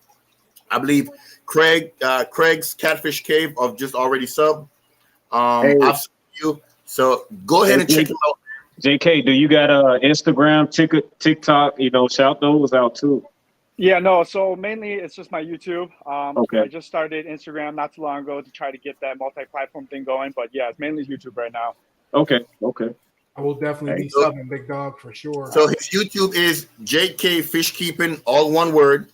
I believe Craig's Catfish Cave of just already sub. Hey. I've seen you, so go ahead and check him out. JK, do you got Instagram, TikTok? Shout those out too. Yeah, no. So mainly it's just my YouTube. Okay. I just started Instagram not too long ago to try to get that multi-platform thing going. But yeah, it's mainly YouTube right now. Okay. I will definitely be So- subbing Big Dog for sure. So his YouTube is JK Fish Keeping, all one word.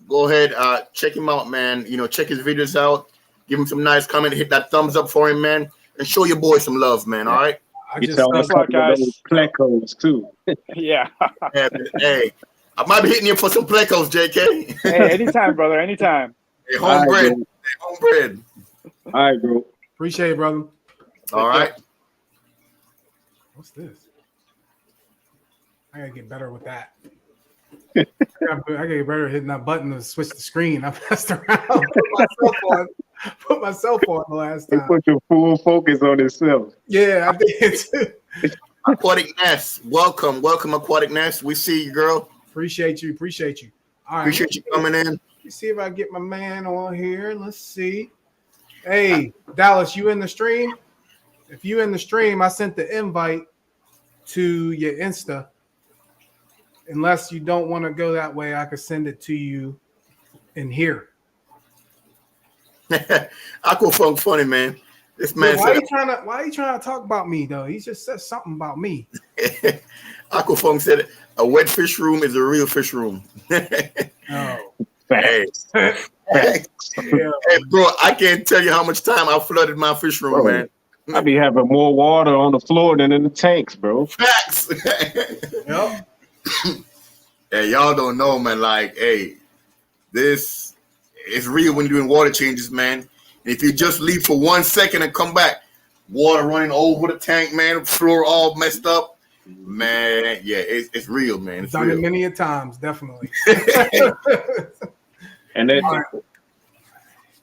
Go ahead, check him out, man. Check his videos out. Give him some nice comment. Hit that thumbs up for him, man, and show your boy some love, man. All right. I You just tell me a Thanks a lot, couple of guys. those plecos too. Yeah. Hey, I might be hitting you for some plecos, JK. Hey, anytime, brother. Anytime. Hey, All right, homebred. bro. Hey, homebred. All right, bro. appreciate it, brother. All right. What's this? I gotta get better with that. I gotta get better at hitting that button to switch the screen. I messed around. Put myself on the last He time. put your full focus on himself. Yeah, I did too. Aquatic Nest. Welcome, Aquatic Nest. We see you, girl. Appreciate you. All right. Appreciate you coming in. Let me see if I get my man on here. Let's see. Hey, Dallas, you in the stream? If you in the stream, I sent the invite to your Insta. Unless you don't want to go that way, I could send it to you in here. Aquafunk funny, man. This man Why said are you trying to talk about me though? He just said something about me. Aquafunk said a wet fish room is a real fish room. Oh. Hey. Yeah. Hey, bro, I can't tell you how much time I flooded my fish room, Bro. man. I be having more water on the floor than in the tanks, bro. Facts. Yep. Hey, y'all don't know, man. Like, hey, this is real when you're doing water changes, man. And if you just leave for 1 second and come back, water running over the tank, man, floor all messed up, man. Yeah, it's real, man. It's Done it real. many a times, definitely. And then All right.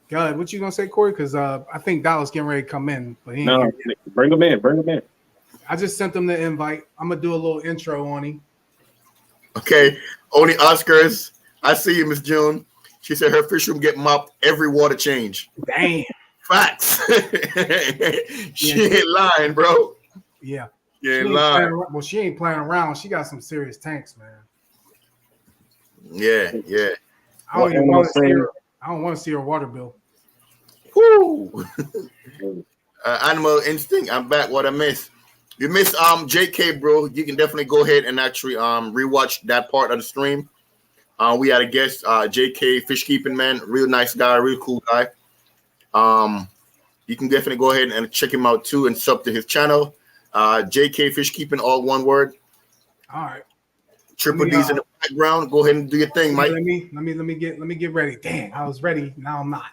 Go ahead. What you gonna say, Corey? Because I think Dallas getting ready to come in, but he ain't No, here yet. bring them in. Bring them in. I just sent him the invite. I'm gonna do a little intro on him. Okay. Only Oscars. I see you, Miss June. She said her fish room get mopped every water change. Damn. Facts. She Yeah. ain't lying, bro. Yeah. She She ain't ain't lying. playing around. Well, she ain't playing around. She got some serious tanks, man. Yeah. I don't What even animal want to see frame? her. I don't want to see her water bill. Woo. Animal Instinct. I'm back. What I missed. You missed JK, bro. You can definitely go ahead and actually rewatch that part of the stream. We had a guest, JK Fish Keeping Man, real nice guy, real cool guy. You can definitely go ahead and check him out too and sub to his channel. JK Fish Keeping, all one word. All right. Triple D's in the background. Go ahead and do your thing, Mike. Let me get ready. Dang, I was ready. Now I'm not.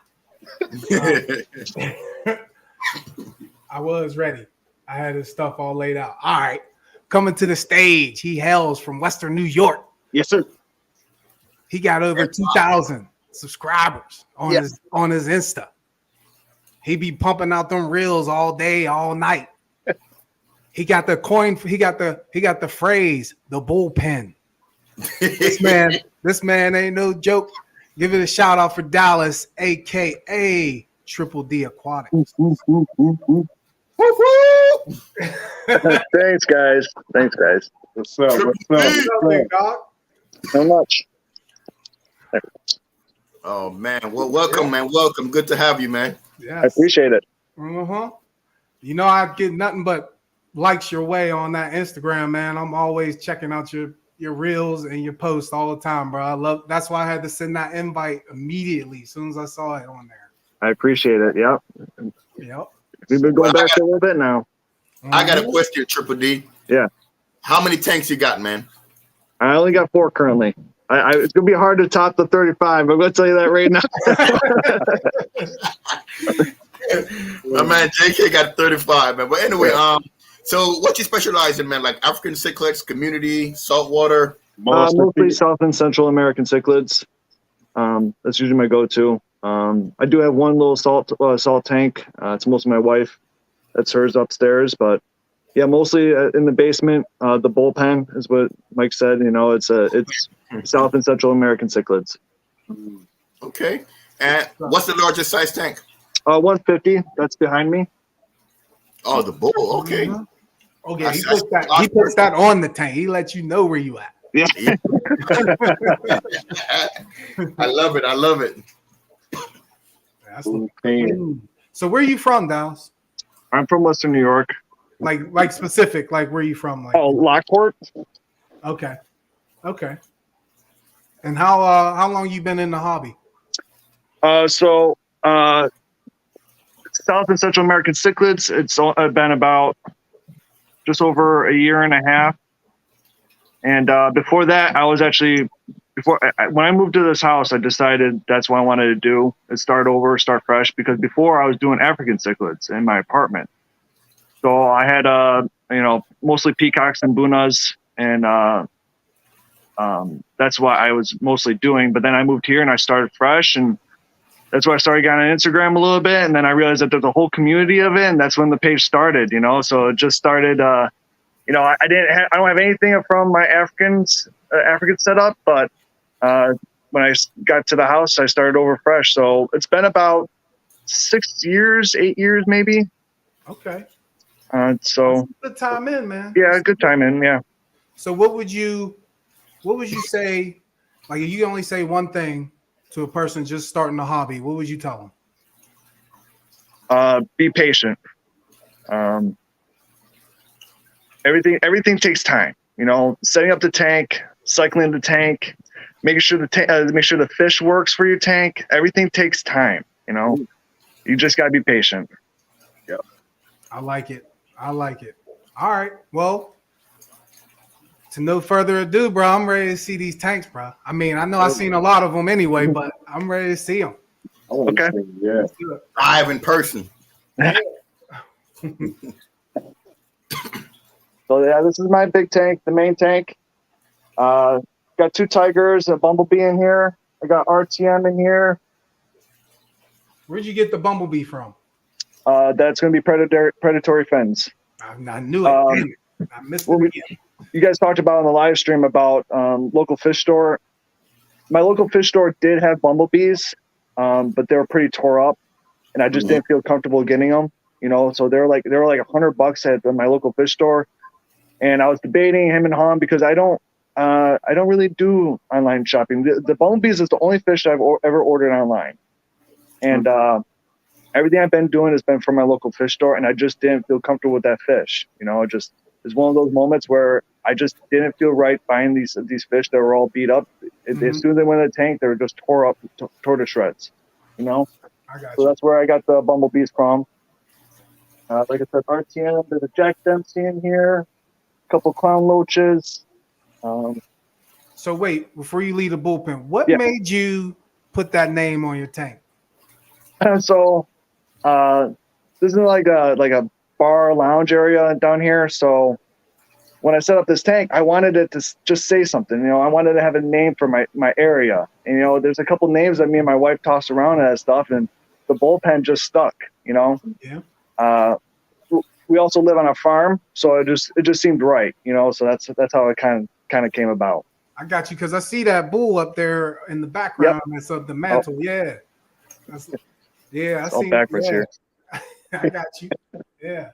I was ready. I had his stuff all laid out. All right. Coming to the stage. He hails from Western New York. Yes, sir. He got over 2,000 subscribers on his Insta. He be pumping out them reels all day, all night. He got the coin. He got the phrase, the bullpen. This man ain't no joke. Give it a shout out for Dallas, aka Triple D Aquatic. Thanks, guys. What's up? What's up? So much. Oh man, well, welcome, man. Welcome. Good to have you, man. Yes. I appreciate it. You know, I get nothing but likes your way on that Instagram, man. I'm always checking out your reels and your posts all the time, bro. That's why I had to send that invite immediately as soon as I saw it on there. I appreciate it. Yep. Yep. We've been going back a little bit now. I got a question, Triple D. Yeah. How many tanks you got, man? I only got 4 currently. It's gonna be hard to top the 35. I'm gonna tell you that right now. My man JK got 35, man. But anyway, so what you specialize in, man? Like African cichlids, community, saltwater? Mostly South and Central American cichlids. That's usually my go-to. I do have one little salt tank. It's mostly my wife. That's hers upstairs, but yeah, mostly in the basement. The bullpen is what Mike said. You know, it's South and Central American cichlids. Okay. And what's the largest size tank? 150. That's behind me. Oh, the bull. Okay. Okay, he puts that on the tank. He lets you know where you at. Yeah. I love it. That's so where are you from, Dallas? I'm from Western New York. Like specific, like where are you from? Like Lockport. Okay. And how long you been in the hobby? So South and Central American cichlids. It's been about just over a year and a half. And before that, I was actually when I moved to this house, I decided that's what I wanted to do is start fresh. Because before I was doing African cichlids in my apartment. So I had mostly peacocks and bunas, and that's what I was mostly doing. But then I moved here and I started fresh, and that's why I started getting on Instagram a little bit. And then I realized that there's a whole community of it, and that's when the page started. You know, so it just started. I don't have anything from my African setup, but when I got to the house, I started over fresh. So it's been about 8 years maybe. Okay. So good time in, man. Yeah, good time in. Yeah. So what would you say? Like, if you only say one thing to a person just starting a hobby, what would you tell them? Be patient. Everything takes time. You know, setting up the tank, cycling the tank, making sure the fish works for your tank. Everything takes time. You know, you just gotta be patient. Yeah. I like it. All right. Well, to no further ado, bro, I'm ready to see these tanks, bro. I mean, I know I've seen a lot of them anyway, but I'm ready to see them. Okay. Yeah. Live in person. So yeah, this is my big tank, the main tank. Got 2 tigers, a bumblebee in here. I got RTM in here. Where'd you get the bumblebee from? That's going to be predatory fins. I knew it. Damn it. I missed it again. You guys talked about on the live stream about local fish store. My local fish store did have bumblebees, but they were pretty tore up, and I just didn't feel comfortable getting them. So they were like $100 at my local fish store, and I was debating him and Han because I don't really do online shopping. The bumblebees is the only fish I've ever ordered online, and everything I've been doing has been from my local fish store, and I just didn't feel comfortable with that fish. It's one of those moments where I just didn't feel right buying these fish that were all beat up. As soon as they went in the tank, they were just tore to shreds. I got So that's where I got the bumblebees from. Like I said, RTM, there's a Jack Dempsey in here, a couple clown loaches. So wait, before you leave the bullpen, what Yeah. made you put that name on your tank? So this is like a bar lounge area down here. So when I set up this tank, I wanted it to just say something. I wanted to have a name for my area. And there's a couple names that me and my wife tossed around and that stuff, and the bullpen just stuck. Yeah. We also live on a farm, so it just seemed right. So that's how it kind of came about. I got you because I see that bull up there in the background. That's up the mantle. Yeah. I It's all see backwards here. I got you. Yeah.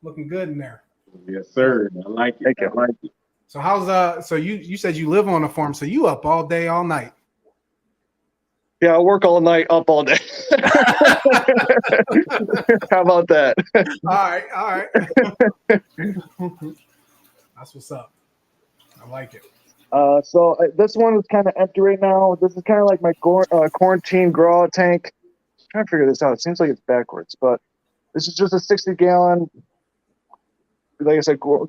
Looking good in there. Yes, sir. I like it. Thank you. I like it. So how's so you said you live on a farm, so you up all day, all night. Yeah, I work all night, up all day. How about that? All right. That's what's up. I like it. So this one is kind of empty right now. This is kind of like my quarantine grow out tank. I'm trying to figure this out. It seems like it's backwards, but this is just a 60-gallon, like I said, grow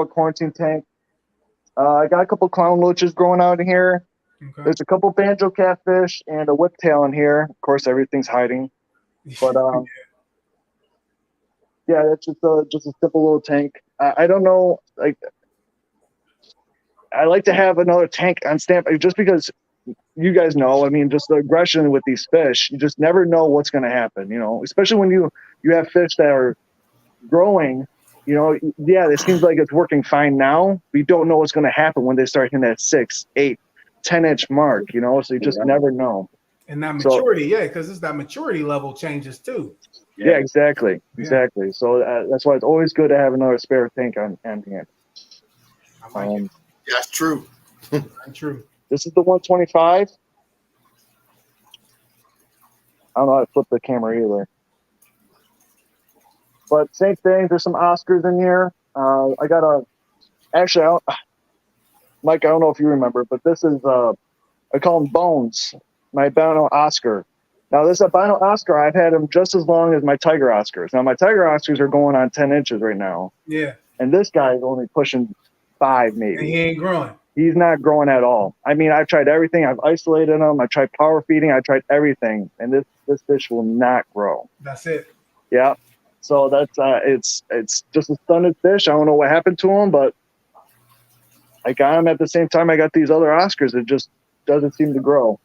out quarantine tank. I got a couple clown loaches growing out in here. Okay. There's a couple banjo catfish and a whiptail in here. Of course, everything's hiding. But yeah, that's just a simple little tank. I don't know, like I like to have another tank on standby just because you guys know. I mean, just the aggression with these fish, you just never know what's going to happen. Especially when you have fish that are growing. Yeah, it seems like it's working fine now. We don't know what's going to happen when they start hitting that 6, 8, 10-inch mark. So you just never know. And that maturity, because it's that maturity level changes too. Yeah, exactly. So that's why it's always good to have another spare tank on hand. I like it. That's true. Very true. This is the 125. I don't know how to flip the camera either. But same thing. There's some Oscars in here. I got Mike, I don't know if you remember, but this is, I call him Bones, my albino Oscar. Now, this albino Oscar, I've had him just as long as my Tiger Oscars. Now, my Tiger Oscars are going on 10 inches right now. Yeah. And this guy is only pushing 5, maybe. And he ain't growing. He's not growing at all. I mean, I've tried everything. I've isolated him. I tried power feeding. I tried everything. And this fish will not grow. That's it. Yeah. So that's it's just a stunted fish. I don't know what happened to him, but I got him at the same time I got these other Oscars. It just doesn't seem to grow.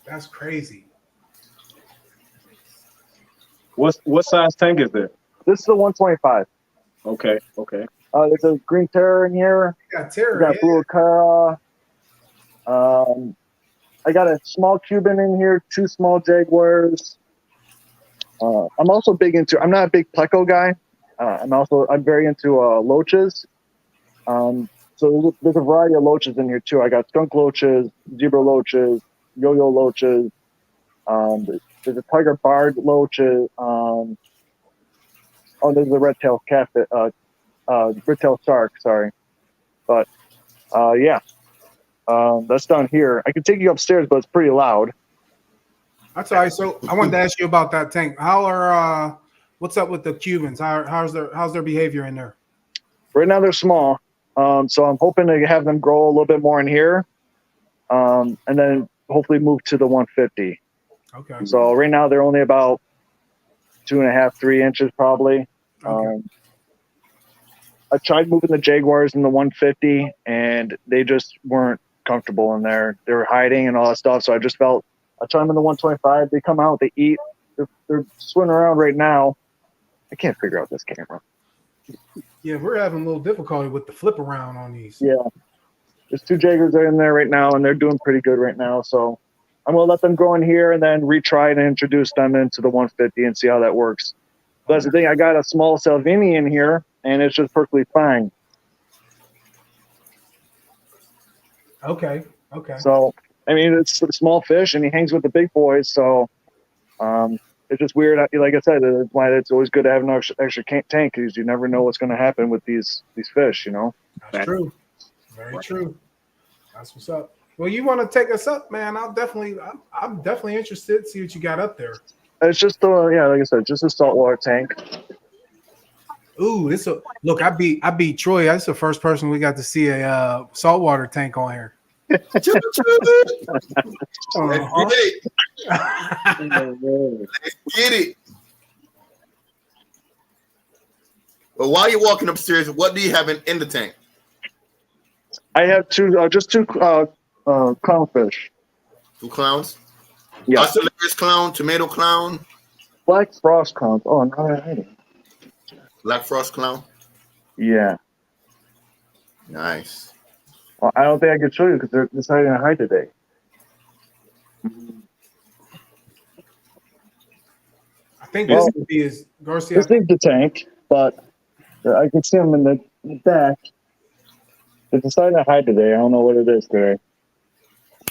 That's crazy. What size tank is that? This is the 125. Okay. There's a green terror in here. You got terror. We got blue Acara. I got a small Cuban in here, 2 small Jaguars. I'm also big into. I'm not a big pleco guy. I'm very into loaches. So there's a variety of loaches in here too. I got skunk loaches, zebra loaches, yo-yo loaches. There's a tiger barred loaches. There's a red tail catfish, red tail shark. Sorry, but yeah, that's down here. I can take you upstairs, but it's pretty loud. That's all right. So I wanted to ask you about that tank. What's up with the Cubans? How's their behavior in there? Right now they're small, so I'm hoping to have them grow a little bit more in here, and then hopefully move to the 150. Okay. So right now they're only about 2.5, 3 inches probably. Okay. I tried moving the Jaguars in the 150, and they just weren't comfortable in there. They were hiding and all that stuff. So I just felt I turn them in the 125. They come out, they eat. They're swimming around right now. I can't figure out this camera. Yeah, we're having a little difficulty with the flip around on these. Yeah. There's 2 Jaegers in there right now, and they're doing pretty good right now. So I'm going to let them go in here and then retry and introduce them into the 150 and see how that works. But that's the thing. I got a small Salvini in here, and it's just perfectly fine. Okay. So, I mean, it's a small fish, and he hangs with the big boys. So it's just weird. Like I said, it's why it's always good to have an extra tank because you never know what's going to happen with these fish, you know? That's true. Very true. That's what's up. Well, you want to take us up, man? I'm definitely interested to see what you got up there. It's just like I said, just a saltwater tank. Ooh, look. I beat Troy. That's the first person we got to see a saltwater tank on here. Let's get it. Let's get it. Well, while you're walking upstairs, what do you have in the tank? I have two clownfish. 2 clowns? Yeah. Ocellaris clown, tomato clown, Black frost clowns. Oh, no, I hate it. black frost clown. Yeah. Nice. Well, I don't think I could show you because they're deciding to hide today. I think this would be his Garcia. This is the tank, but I can see them in the back. They decided to hide today. I don't know what it is today.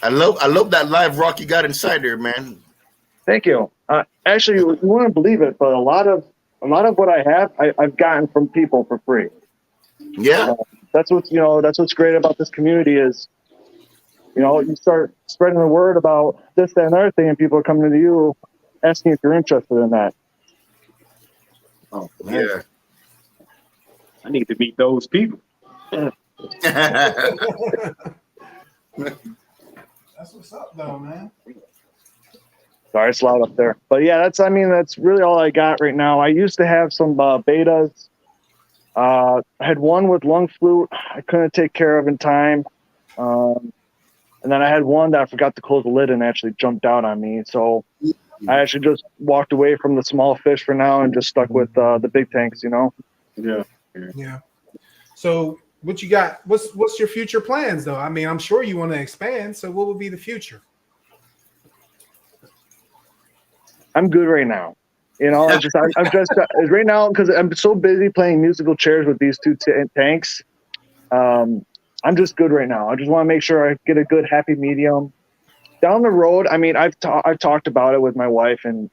I love that live rock you got inside there, man. Thank you. Actually, you wouldn't believe it, but a lot of what I have, I've gotten from people for free. Yeah. That's what's great about this community is, you start spreading the word about this, that, and other thing, and people are coming to you asking if you're interested in that. Oh, man. Yeah. I need to meet those people. That's what's up, though, man. Sorry, it's loud up there. But yeah, that's really all I got right now. I used to have some betas. I had one with lung flute I couldn't take care of in time. And then I had one that I forgot to close the lid and actually jumped out on me. So I actually just walked away from the small fish for now and just stuck with the big tanks, Yeah. Yeah. So what you got? What's your future plans, though? I mean, I'm sure you want to expand. So what would be the future? I'm good right now. I'm just right now because I'm so busy playing musical chairs with these 2 tanks. I'm just good right now. I just want to make sure I get a good happy medium. Down the road, I mean, I've talked about it with my wife and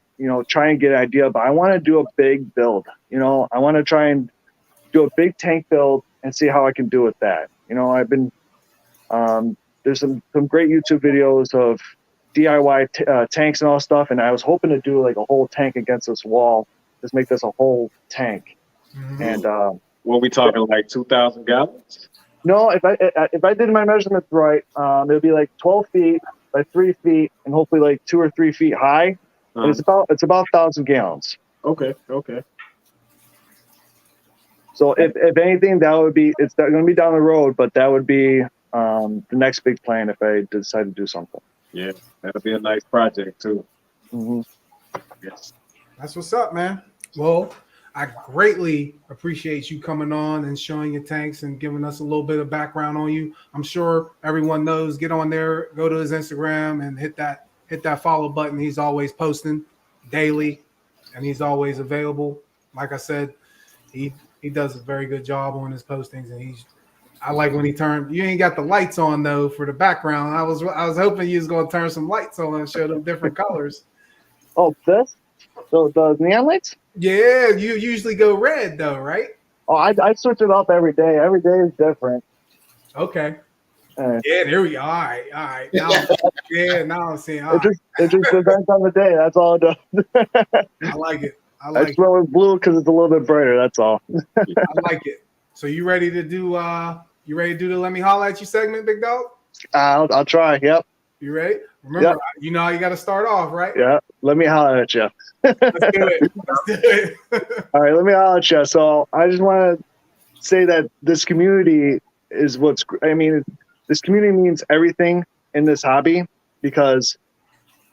try and get an idea, but I want to do a big build. I want to try and do a big tank build and see how I can do with that. I've been there's some great YouTube videos of DIY tanks and all stuff, and I was hoping to do like a whole tank against this wall, just make this a whole tank. Mm-hmm. And What we talking, like 2,000 gallons? no, if I did my measurements right, it'll be like 12 feet by 3 feet, and hopefully like 2 or 3 feet high. And it's about 1,000 gallons. Okay. So if anything, it's going to be down the road, but that would be the next big plan if I decide to do something. Yeah, that'll be a nice project too. Mm-hmm. Yes. That's what's up, man. Well, I greatly appreciate you coming on and showing your tanks and giving us a little bit of background on you. I'm sure everyone knows. Get on there, go to his Instagram, and hit that follow button. He's always posting daily, and he's always available. Like I said, he does a very good job on his postings, and I like when he turned. You ain't got the lights on though for the background. I was hoping you was gonna turn some lights on and show them different colors. Oh, this? So the neon lights? Yeah, you usually go red though, right? Oh, I switch it up every day. Every day is different. Okay. Yeah, there we go. All right. Now, now I'm seeing. It just depends on the day. That's all it does. I like it. I just went with blue because it's a little bit brighter. That's all. I like it. So you ready to do? You ready to do the "Let Me Holler at You" segment, big dog? I'll try. Yep. You ready? Remember, you know how you got to start off, right? Yeah. Let me holler at you. Let's do it. All right. Let me holler at you. So I just want to say that this community is this community means everything in this hobby because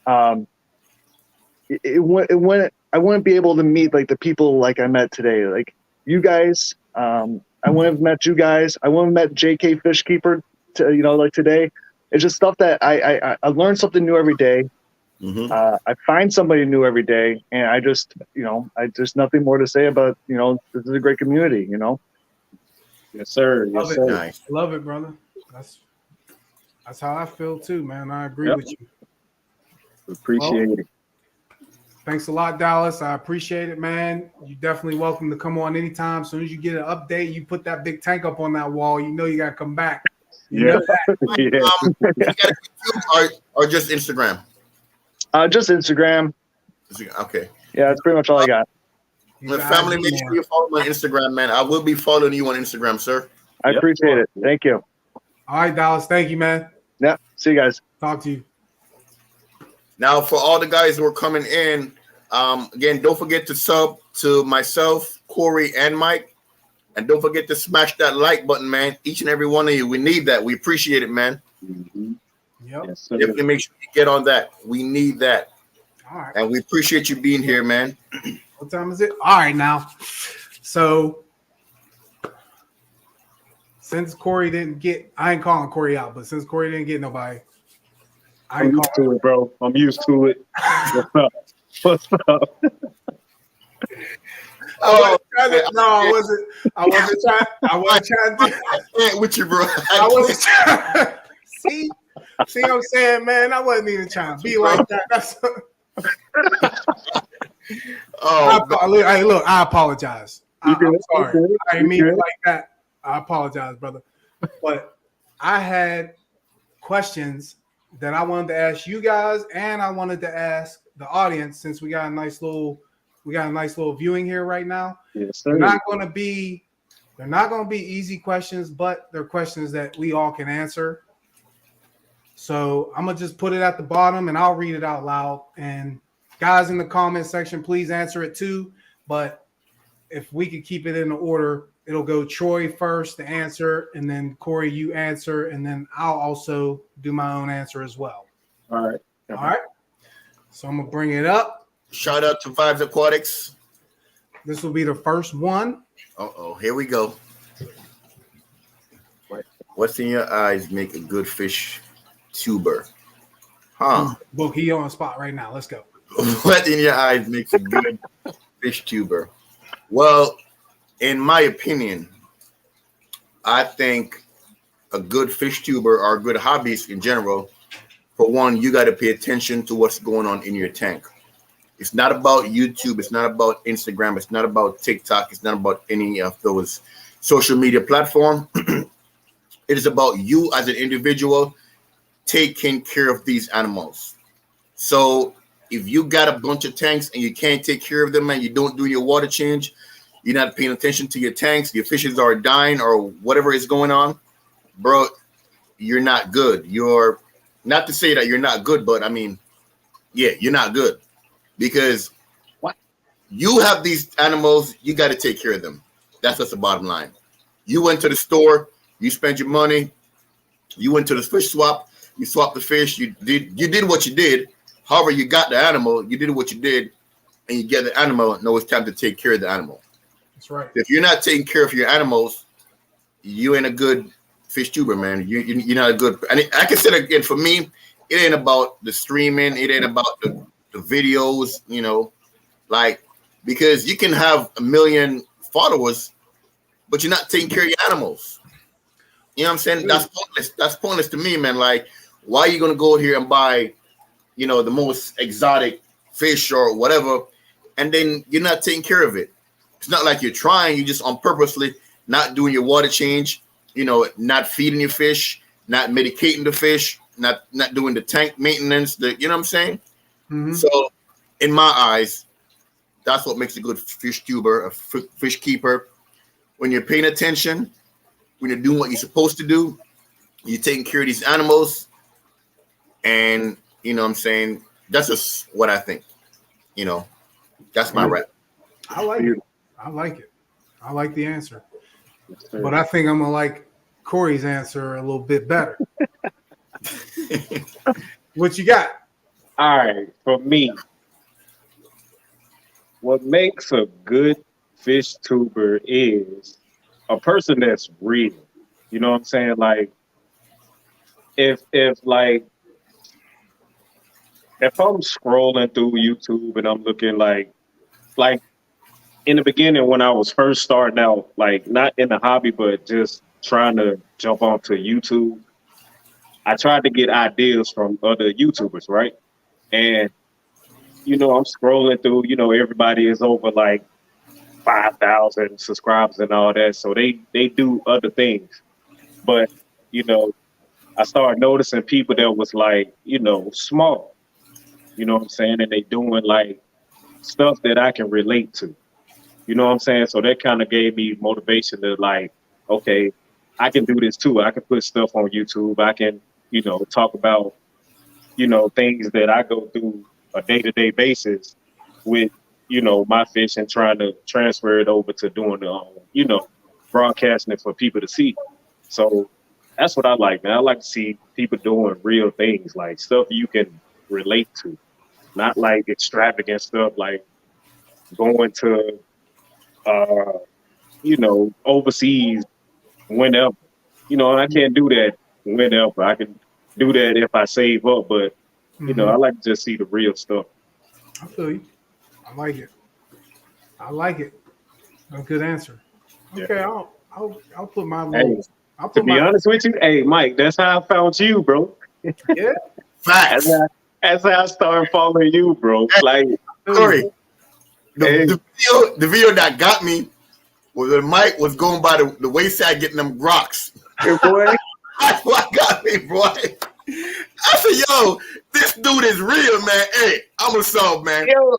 I wouldn't be able to meet like the people like I met today. Like you guys, I wouldn't have met you guys. I wouldn't have met JK Fishkeeper like today. It's just stuff that I learn something new every day. Mm-hmm. I find somebody new every day, and I just nothing more to say about, this is a great community, Yes, sir. Yes, Love it. sir. Nice. Love it, brother. That's how I feel too, man. I agree Yep. with you. Appreciate it. Thanks a lot, Dallas. I appreciate it, man. You're definitely welcome to come on anytime. As soon as you get an update, you put that big tank up on that wall. You know you gotta come back. You Yeah. know that. Yeah. You got a YouTube or just Instagram? Just Instagram. Okay. Yeah, that's pretty much all I got. He's My an family, IG make man. sure you follow me on Instagram, man. I will be following you on Instagram, sir. I Yep. appreciate it. Thank you. All right, Dallas. Thank you, man. Yeah. See you guys. Talk to you. Now, for all the guys who are coming in, again, don't forget to sub to myself, Corey, and Mike. And don't forget to smash that like button, man. Each and every one of you. We need that. We appreciate it, man. Mhm. Yep. Yes, sir. Definitely make sure you get on that. We need that. All right. And we appreciate you being here, man. What time is it? All right, now. So since Corey didn't get, I ain't calling Corey out, but since Corey didn't get nobody, I I'm ain't used calling. to it, bro. I'm used to it. What's up? What's up? Oh, I wasn't trying to do. I can't with you, bro. I wasn't trying. See what I'm saying, man? I wasn't even trying to be like that. That's. Oh, Look, I apologize. I'm good, sorry. you good, I didn't you mean it good. like that. I apologize, brother. But I had questions that I wanted to ask you guys, and I wanted to ask the audience since we got a nice little viewing here right now. Yes, They're sir. not going to be easy questions, but they're questions that we all can answer. So I'm gonna just put it at the bottom, and I'll read it out loud. And guys in the comment section, please answer it too. But if we could keep it in the order, it'll go Troy first to answer, and then Corey, you answer, and then I'll also do my own answer as well. All right. All right. So I'm gonna bring it up. shout out to Vibes Aquatics. This will be the first one. Uh-oh, here we go. What's in your eyes make a good fish tuber? Huh? Book, he on the spot right now. Let's go. What in your eyes makes a good fish tuber? Well, in my opinion, I think a good fish tuber or a good hobbyist in general, for one, you got to pay attention to what's going on in your tank. It's not about YouTube. It's not about Instagram. It's not about TikTok. It's not about any of those social media platforms. It is about you as an individual taking care of these animals. So if you got a bunch of tanks and you can't take care of them and you don't do your water change, you're not paying attention to your tanks, your fishes are dying or whatever is going on, bro, you're not good. You're not to say that you're not good, but I mean, yeah, you're not good because you have these animals, you got to take care of them. That's just the bottom line. You went to the store, you spent your money, you went to the fish swap, you swapped the fish, you did what you did. However, you got the animal, you did what you did, and you get the animal. Now it's time to take care of the animal. That's right. If you're not taking care of your animals, you ain't a good fish tuber, man. You're not a good. And I can say that again, for me, it ain't about the streaming, it ain't about the videos, like because you can have 1 million followers, but you're not taking care of your animals. You know what I'm saying? That's pointless. That's pointless to me, man. Like, why are you gonna go here and buy, the most exotic fish or whatever, and then you're not taking care of it? It's not like you're trying. You just on purposely not doing your water change. Not feeding your fish, not medicating the fish, not doing the tank maintenance. You know what I'm saying? Mm-hmm. So, in my eyes, that's what makes a good fish tuber, a fish keeper. When you're paying attention, when you're doing what you're supposed to do, you're taking care of these animals, and you know what I'm saying? That's just what I think. That's my rap. I like it. I like the answer. But I think I'm gonna like Corey's answer a little bit better. What you got? All right, for me, what makes a good fish tuber is a person that's real. You know what I'm saying? Like if if I'm scrolling through YouTube and I'm looking like in the beginning when I was first starting out, like not in the hobby, but just trying to jump onto YouTube, I tried to get ideas from other YouTubers, right? And I'm scrolling through, everybody is over like 5,000 subscribers and all that. So they do other things. But, you know, I started noticing people that was like, small, you know what I'm saying? And they doing like stuff that I can relate to. You know what I'm saying? So that kind of gave me motivation to like, okay, I can do this too. I can put stuff on YouTube. I can, talk about, things that I go through a day-to-day basis with, my fish and trying to transfer it over to doing, broadcasting it for people to see. So that's what I like, man. I like to see people doing real things, like stuff you can relate to, not like extravagant stuff like going to overseas whenever. And I can't do that whenever. I can do that if I save up, but I like to just see the real stuff. I feel you. I like it. I like it. A good answer. Okay, Yeah. I'll put my little. Hey, I'll to put be my honest with you, hey Mike, that's how I found you, bro. yeah. Facts. That's how I started following you, bro. Like, Corey, hey, the video that got me was when Mike was going by the wayside getting them rocks. hey, boy. That's what got me, boy. I said, yo, this dude is real, man. Hey, I'm a sub, man. Yo,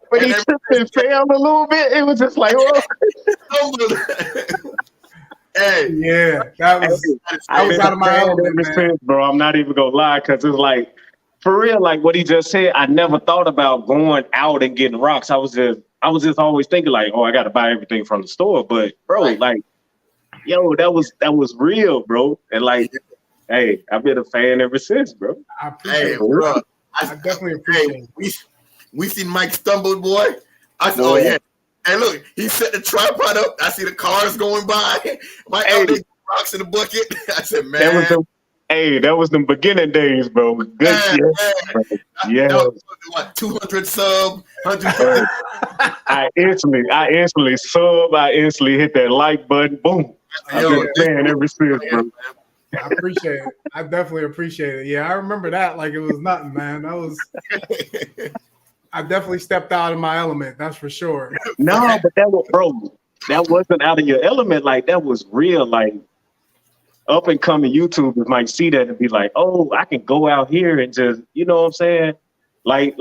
when he tripped and failed a little bit, it was just like, whoa. Hey, Yeah, I was out of my element, man. Since, bro. I'm not even gonna lie, because it's like, for real, like what he just said. I never thought about going out and getting rocks. I was just always thinking like, oh, I got to buy everything from the store. But bro, like, yo, that was real, bro. And like, hey, I've been a fan ever since, bro. I appreciate it. bro, I definitely appreciate it. We see Mike stumble, boy. I said, oh yeah. Hey, look, he set the tripod up. I see the cars going by. Mike out there rocks in the bucket. I said, man. That was the beginning days, bro. Good shit. Yeah. That was, what, 200 sub, 150. I instantly sub. I instantly hit that like button. Boom. I've been a fan ever since, bro. I appreciate it. I definitely appreciate it. Yeah, I remember that like it was nothing, man. I definitely stepped out of my element. That's for sure. No, but that wasn't out of your element. Like that was real. Like up and coming YouTubers might see that and be like, oh, I can go out here and just, you know what I'm saying? Like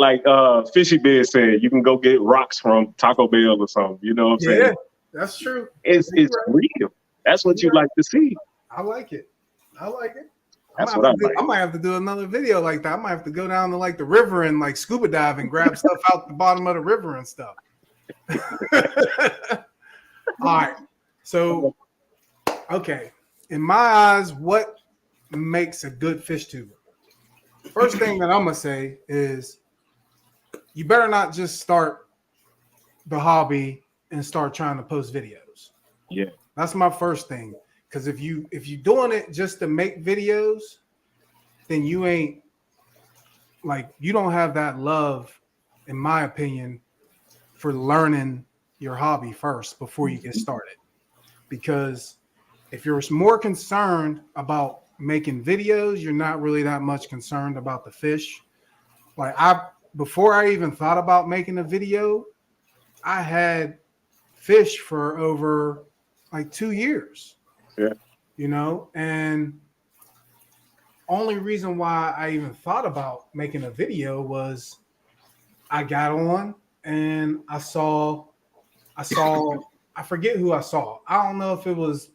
Fishy Biz said, you can go get rocks from Taco Bell or something. You know what I'm saying? Yeah, that's true. It's real. That's what you like to see. I like it. That's what I like. I might have to do another video like that. I might have to go down to like the river and like scuba dive and grab stuff out the bottom of the river and stuff. All right. So, okay. In my eyes, what makes a good fish tuber? First thing that I'm going to say is you better not just start the hobby and start trying to post videos. Yeah. That's my first thing. Because if you're doing it just to make videos, then you don't have that love, in my opinion, for learning your hobby first before you get started. Because if you're more concerned about making videos, you're not really that much concerned about the fish. Like before I even thought about making a video, I had fish for over like 2 years. Yeah. And only reason why I even thought about making a video was I got on and I forget who I saw. I don't know if it was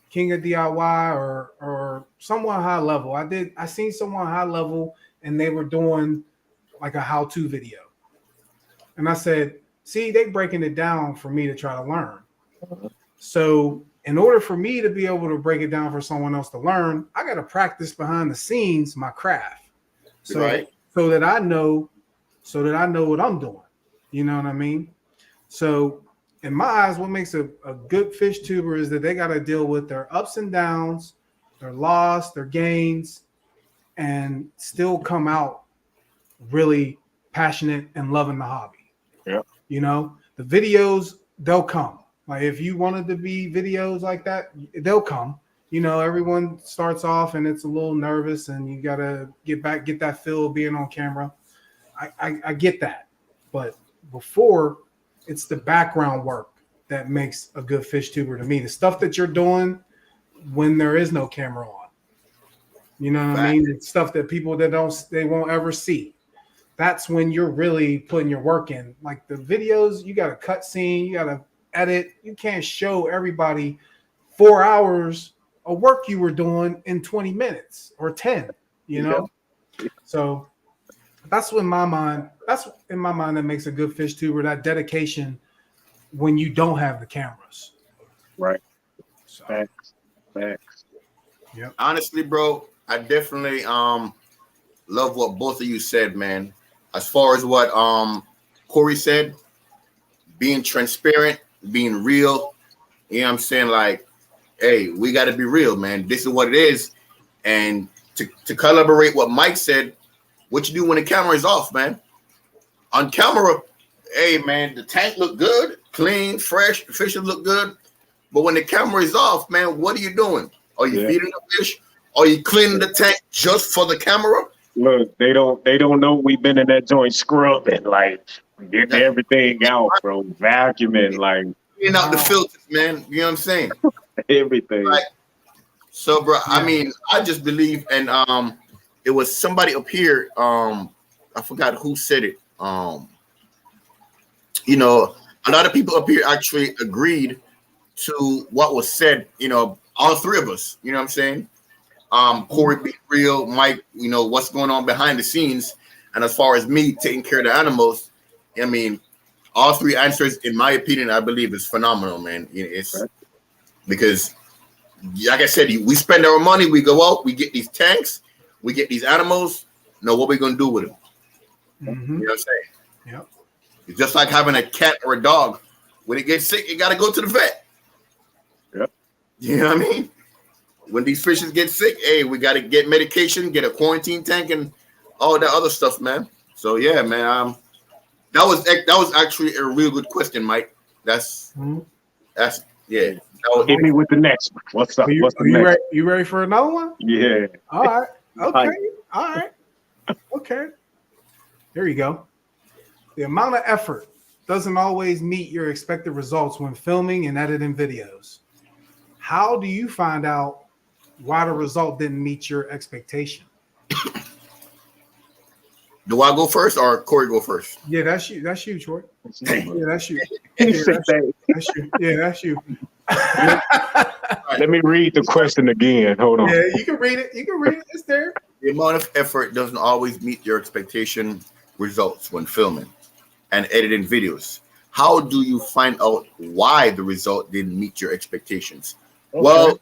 King of DIY or someone high level. I seen someone high level and they were doing like a how-to video. And I said, see, they breaking it down for me to try to learn. So in order for me to be able to break it down for someone else to learn, I got to practice behind the scenes my craft. So, Right. so that I know what I'm doing. You know what I mean? So in my eyes, what makes a good fish tuber is that they got to deal with their ups and downs, their loss, their gains, and still come out really passionate and loving the hobby. Yeah. You know, the videos, they'll come. Like if you wanted to be videos like that, they'll come. You know, everyone starts off and it's a little nervous and you got to get that feel of being on camera. I get that. But before, it's the background work that makes a good fish tuber to me. The stuff that you're doing when there is no camera on. You know what I mean? It's stuff that people they won't ever see. That's when you're really putting your work in. Like the videos, you got to cut scene, you got to edit. You can't show everybody 4 hours of work you were doing in 20 minutes or 10, you know? Yeah. So that's in my mind that makes a good fish tuber, that dedication when you don't have the cameras. Right. So, Facts. yeah. Honestly, bro, I definitely love what both of you said, man. As far as what Corey said, being transparent, being real, you know what I'm saying? Like, hey, we got to be real, man. This is what it is. And to collaborate what Mike said, what you do when the camera is off, man. On camera, hey, man, the tank look good, clean, fresh, the fish look good. But when the camera is off, man, what are you doing? Are you feeding the fish? Are you cleaning the tank just for the camera? Look, they don't know we've been in that joint scrubbing, like getting everything out, bro, vacuuming, like cleaning out the filters, man. You know what I'm saying? everything. Right. So, bro, I mean, I just believe, and it was somebody up here. I forgot who said it. You know, a lot of people up here actually agreed to what was said. You know, all three of us. You know what I'm saying? Corey being real, Mike, you know, what's going on behind the scenes. And as far as me taking care of the animals, I mean, all three answers, in my opinion, I believe is phenomenal, man. It's because, like I said, we spend our money, we go out, we get these tanks, we get these animals. Know what we're going to do with them. Mm-hmm. You know what I'm saying? Yep. It's just like having a cat or a dog. When it gets sick, you got to go to the vet. Yep. You know what I mean? When these fishes get sick, hey, we got to get medication, get a quarantine tank, and all that other stuff, man. So yeah, man. That was actually a real good question, Mike. That's yeah. Hit me with the next one. What's up? You ready for another one? Yeah. All right. Okay. All right. Okay. Here you go. The amount of effort doesn't always meet your expected results when filming and editing videos. How do you find out why the result didn't meet your expectation? Do I go first or Corey go first? Yeah, that's you. That's you, Troy. Yeah, that's you. That's you. Yeah, that's you. Let me read the question again. Hold on. Yeah, you can read it. It's there. The amount of effort doesn't always meet your expectation results when filming and editing videos. How do you find out why the result didn't meet your expectations? Okay. Well,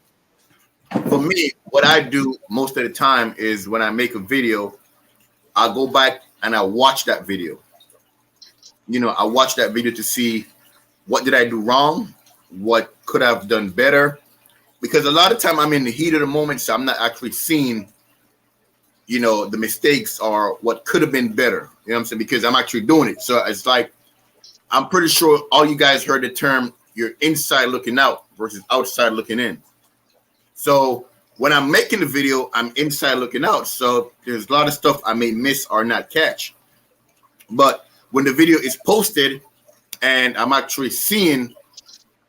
for me, what I do most of the time is when I make a video, I go back and I watch that video. You know, I watch that video to see what did I do wrong, what could I have done better, because a lot of time I'm in the heat of the moment, so I'm not actually seeing, you know, the mistakes or what could have been better. You know what I'm saying? Because I'm actually doing it. So it's like, I'm pretty sure all you guys heard the term, you're inside looking out versus outside looking in. So when I'm making the video, I'm inside looking out. So there's a lot of stuff I may miss or not catch. But when the video is posted and I'm actually seeing,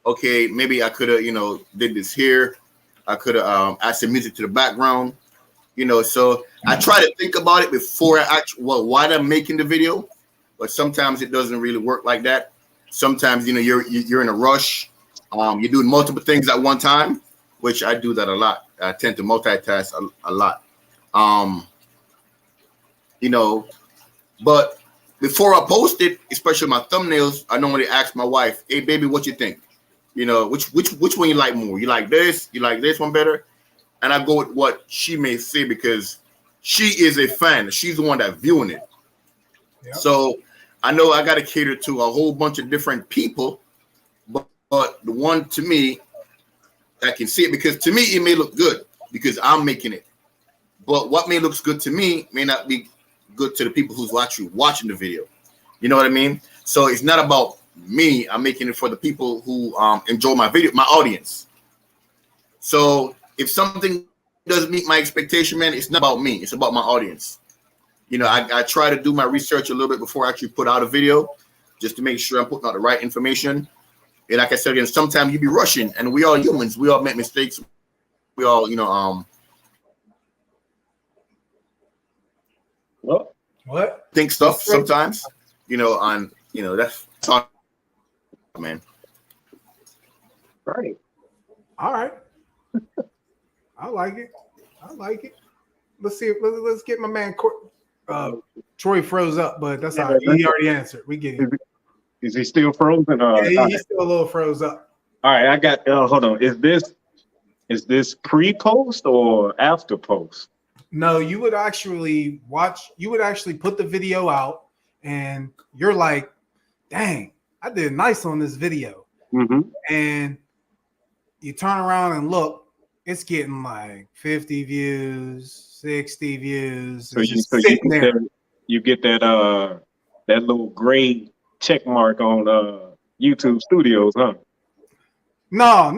okay, maybe I could have, you know, did this here. I could have added some music to the background, you know. So I try to think about it before I actually, while I'm making the video. But sometimes it doesn't really work like that. Sometimes, you know, you're in a rush. You're doing multiple things at one time, which I do that a lot. I tend to multitask a lot. You know, but before I post it, especially my thumbnails, I normally ask my wife, hey, baby, what you think? You know, which one you like more? You like this? You like this one better? And I go with what she may say because she is a fan. She's the one that viewing it. Yep. So I know I got to cater to a whole bunch of different people, but the one to me that can see it, because to me it may look good because I'm making it, but what may looks good to me may not be good to the people who's watching the video. You know what I mean? So it's not about me. I'm making it for the people who enjoy my video, my audience. So if something doesn't meet my expectation, man, it's not about me. It's about my audience. You know, I try to do my research a little bit before I actually put out a video, just to make sure I'm putting out the right information. And like I said again, sometimes you be rushing, and we all humans. We all make mistakes. We all, you know, What? think stuff sometimes. You know, that's all, man. Right. All right. I like it. I like it. Let's see. Let's get my man Troy froze up, but that's all right. He already answered. We get it. Is he still frozen? Yeah, he's still a little froze up. All right, I got. Hold on. Is this pre-post or after post? No, you would actually watch. You would actually put the video out, and you're like, "Dang, I did nice on this video." Mm-hmm. And you turn around and look, it's getting like 50 views, 60 views. So you get that little gray check mark on YouTube Studios, huh? No.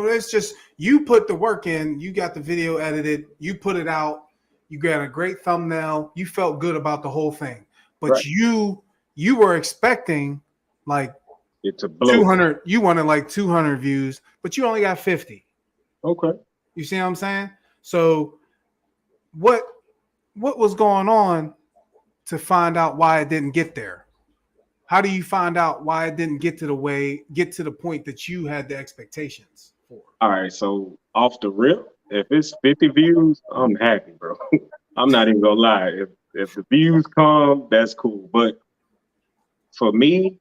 It's just you put the work in, you got the video edited, you put it out, you got a great thumbnail, you felt good about the whole thing. But right. you were expecting like it's a blow. 200, you wanted like 200 views, but you only got 50. Okay. You see what I'm saying? So what was going on to find out why it didn't get there? How do you find out why it didn't get to the point that you had the expectations for? All right, so off the rip, if it's 50 views, I'm happy, bro. I'm not even gonna lie. If the views come, that's cool. But for me,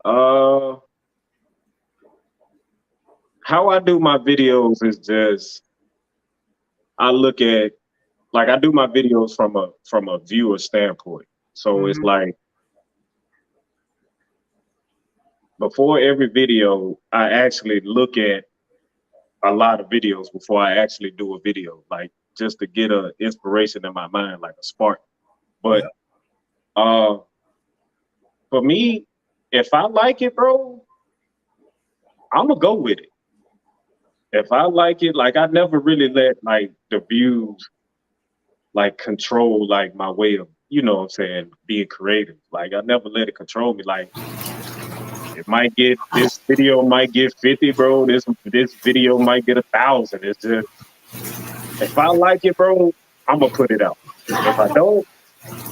how I do my videos is just I look at, like, I do my videos from a viewer standpoint. So it's like, before every video, I actually look at a lot of videos before I actually do a video, like just to get a inspiration in my mind, like a spark. But for me, if I like it, bro, I'm gonna go with it. If I like it, like I never really let like the views like control like my way of, you know what I'm saying, being creative. Like I never let it control me. Like this video might get 50, bro. This video might get 1,000. It's just, if I like it, bro, I'm gonna put it out. If I don't,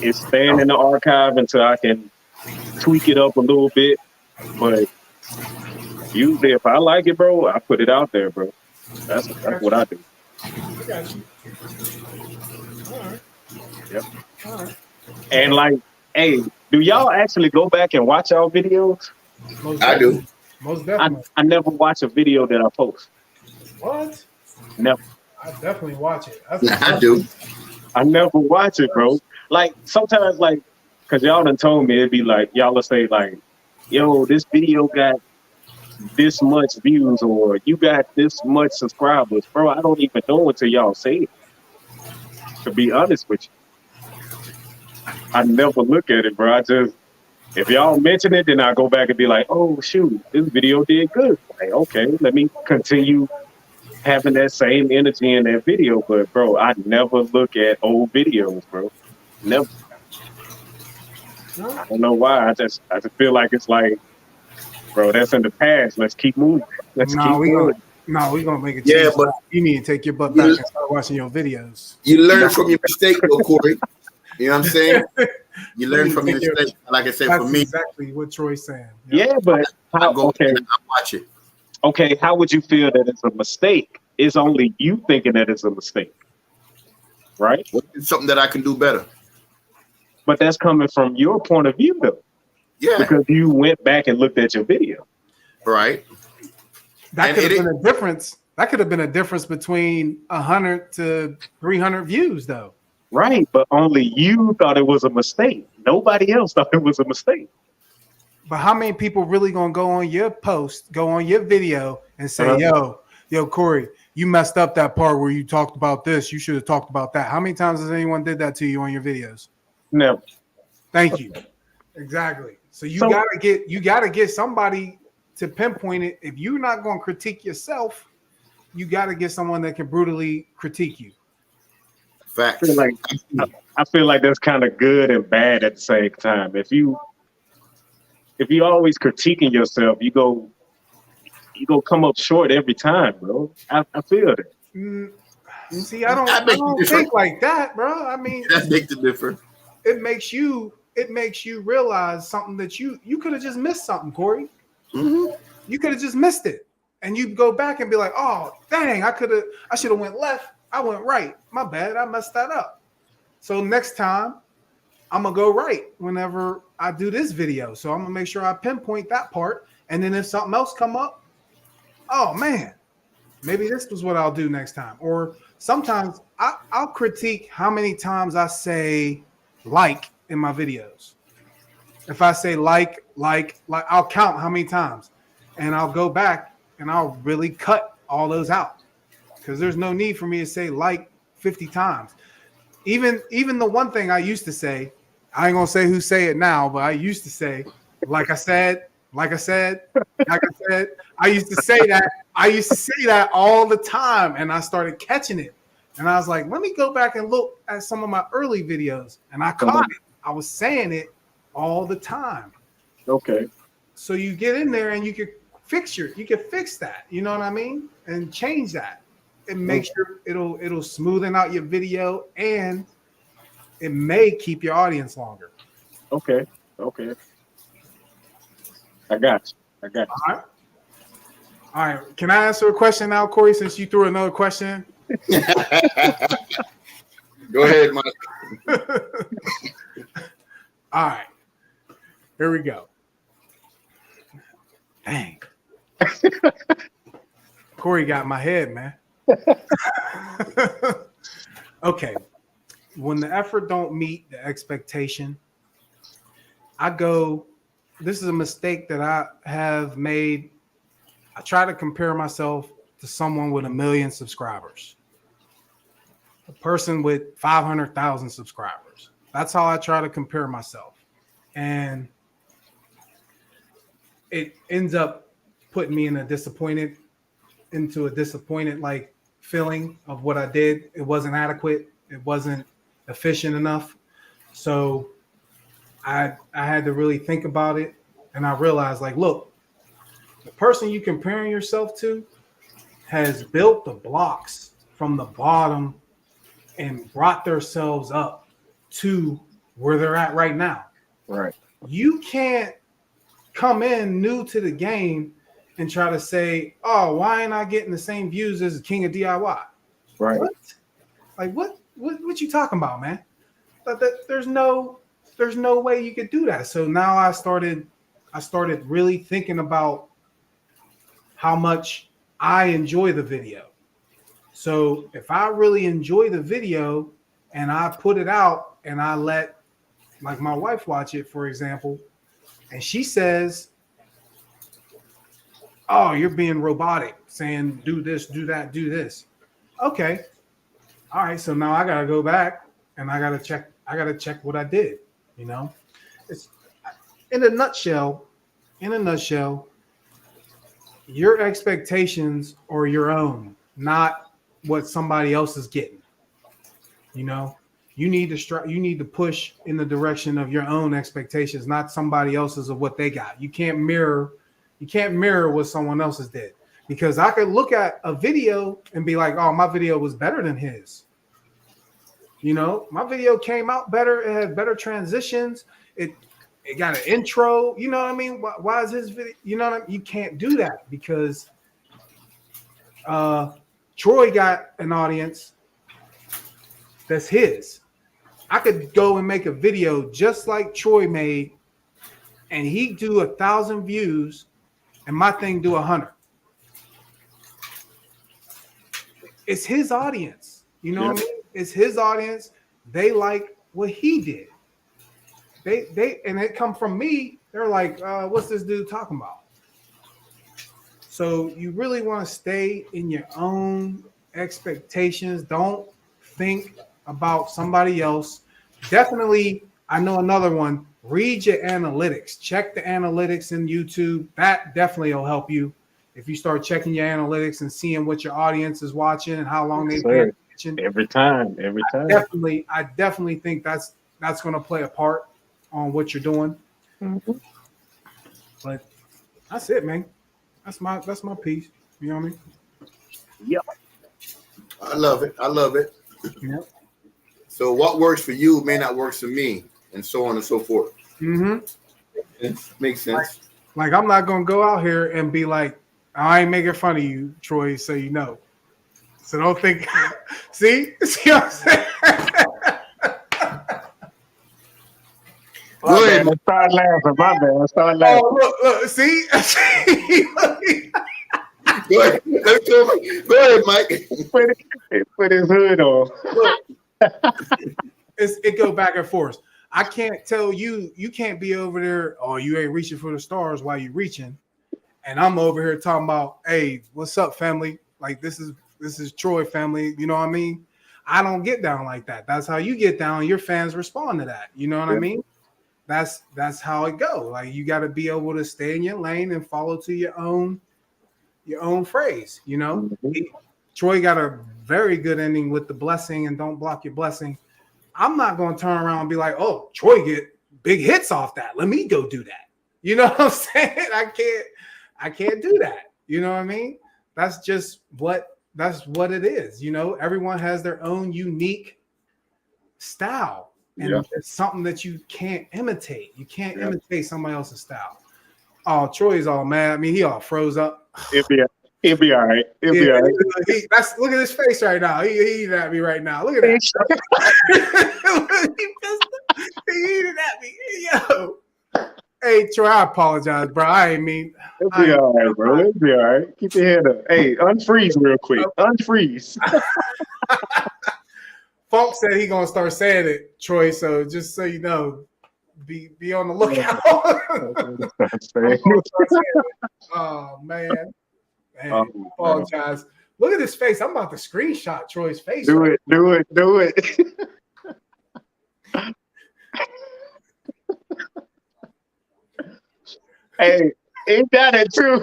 it's staying in the archive until I can tweak it up a little bit. But usually, if I like it, bro, I put it out there, bro. That's what I do. I got you. All right. Yep. All right. And like, hey, do y'all actually go back and watch our videos? I do. Most definitely. I never watch a video that I post. What? Never. I definitely watch it. I do. I never watch it, bro. Like sometimes, like, cause y'all done told me it'd be like y'all will say like, "Yo, this video got this much views," or "You got this much subscribers," bro. I don't even know until y'all say it. To be honest with you, I never look at it, bro. I just, if y'all mention it, then I go back and be like, "Oh shoot, this video did good." Like, okay, let me continue having that same energy in that video. But bro, I never look at old videos, bro. Never. I don't know why. I just feel like it's like, bro, that's in the past. Let's keep moving. We're gonna make a change. Yeah, but you need to take your butt back and start watching your videos. You learn from your mistake, though, Corey. You know what I'm saying? You learn from your mistake. Like I said, That's for me, exactly what Troy's saying. Yeah, but I go okay. and I watch it. Okay, how would you feel that it's a mistake? It's only you thinking that it's a mistake, right? Well, it's something that I can do better. But that's coming from your point of view, though. Yeah. Because you went back and looked at your video. Right. That And could have it been a difference. That could have been a difference between 100 to 300 views, though. Right, but only you thought it was a mistake. Nobody else thought it was a mistake. But how many people really gonna go on your post, go on your video, and say, yo, Corey, you messed up that part where you talked about this. You should have talked about that. How many times has anyone did that to you on your videos? Never. Thank you. Exactly. So you gotta get somebody to pinpoint it. If you're not going to critique yourself, you got to get someone that can brutally critique you. facts. I feel like that's kind of good and bad at the same time. If you always critiquing yourself, you go come up short every time, bro. I feel that. See, I don't think like that, bro. I mean, that makes it different. It makes you realize something that you could have just missed something, Corey. Mm-hmm. You could have just missed it, and you go back and be like, "Oh, dang! I should have went left. I went right. My bad. I messed that up." So next time, I'm gonna go right whenever I do this video. So I'm gonna make sure I pinpoint that part, and then if something else come up, oh man, maybe this was what I'll do next time. Or sometimes I'll critique how many times I say like in my videos. If I say like, I'll count how many times, and I'll go back and I'll really cut all those out because there's no need for me to say like 50 times. Even the one thing I used to say, I ain't gonna say who say it now, but I used to say, like I said. I used to say that. I used to say that all the time, and I started catching it. And I was like, let me go back and look at some of my early videos, and I caught it. I was saying it all the time. Okay. So you get in there and you can fix that. You know what I mean? And change that. It makes it'll smoothen out your video, and it may keep your audience longer. Okay. I got you. All right. Can I answer a question now, Corey, since you threw another question? Go ahead, Mike. All right. Here we go. Dang. Corey got my head, man. Okay. When the effort don't meet the expectation, this is a mistake that I have made. I try to compare myself to someone with 1 million subscribers, a person with 500,000 subscribers. That's how I try to compare myself. And it ends up putting me into a disappointed like feeling of what I did. It wasn't adequate. It wasn't efficient enough. So I had to really think about it. And I realized, like, look, the person you comparing yourself to has built the blocks from the bottom and brought themselves up to where they're at right now. Right. You can't come in new to the game and try to say, oh, why ain't I getting the same views as the King of DIY? Right. What? Like, what you talking about, man? There's no way you could do that. So now I started really thinking about how much I enjoy the video. So if I really enjoy the video and I put it out and I let like my wife watch it, for example, and she says, oh, you're being robotic, saying do this, do that, do this. Okay. All right. So now I got to go back and I got to check what I did. You know, it's in a nutshell, your expectations are your own, not what somebody else is getting. You know, you need to push in the direction of your own expectations, not somebody else's of what they got. You can't mirror what someone else's did, because I could look at a video and be like, oh, my video was better than his. You know, my video came out better. It had better transitions. It got an intro. You know what I mean? Why is his video? You know what I mean? You can't do that because Troy got an audience that's his. I could go and make a video just like Troy made, and he do 1,000 views, and my thing do 100. It's his audience. You know what I mean? It's his audience. They like what he did. They and it come from me. They're like, what's this dude talking about? So you really want to stay in your own expectations. Don't think about somebody else. Definitely, I know another one. Read your analytics. Check the analytics in YouTube. That definitely will help you. If you start checking your analytics and seeing what your audience is watching and how long they pay attention. Every time. I definitely think that's going to play a part on what you're doing. Mm-hmm. But that's it, man. That's my piece. You know what I mean? Yep. I love it. Yep. So what works for you may not work for me, and so on and so forth. Mm-hmm. It makes sense. Like I'm not gonna go out here and be like, I ain't making fun of you, Troy, so you know. So don't think see what I'm saying? Go ahead. Start laughing. My bad. Start laughing. Oh, look, see? Go ahead. Go ahead, Mike. Put his hood on. It go back and forth. I can't tell you, you can't be over there, oh, you ain't reaching for the stars while you reaching. And I'm over here talking about, hey, what's up, family? Like this is Troy family, you know what I mean? I don't get down like that. That's how you get down. Your fans respond to that. You know what I mean? That's how it go. Like you got to be able to stay in your lane and follow to your own phrase. You know, Troy got a very good ending with the blessing and don't block your blessing. I'm not going to turn around and be like, oh, Troy get big hits off that. Let me go do that. You know what I'm saying? I can't do that. You know what I mean? That's what it is. You know, everyone has their own unique style. And it's something that you can't imitate. You can't imitate somebody else's style. Oh, Troy's all mad. I mean, he all froze up. He'll be all right. He'll be all right. Look at his face right now. He eating at me right now. Look at that. he eating at me. Yo. Hey, Troy, I apologize, bro. I ain't mean. It'll be all right, bro. It'll be all right. Keep your head up. Hey, unfreeze real quick. Unfreeze. Funk said he gonna start saying it, Troy. So just so you know, be on the lookout. Oh man, I apologize. Look at his face. I'm about to screenshot Troy's face. Do it. Hey, ain't that it too?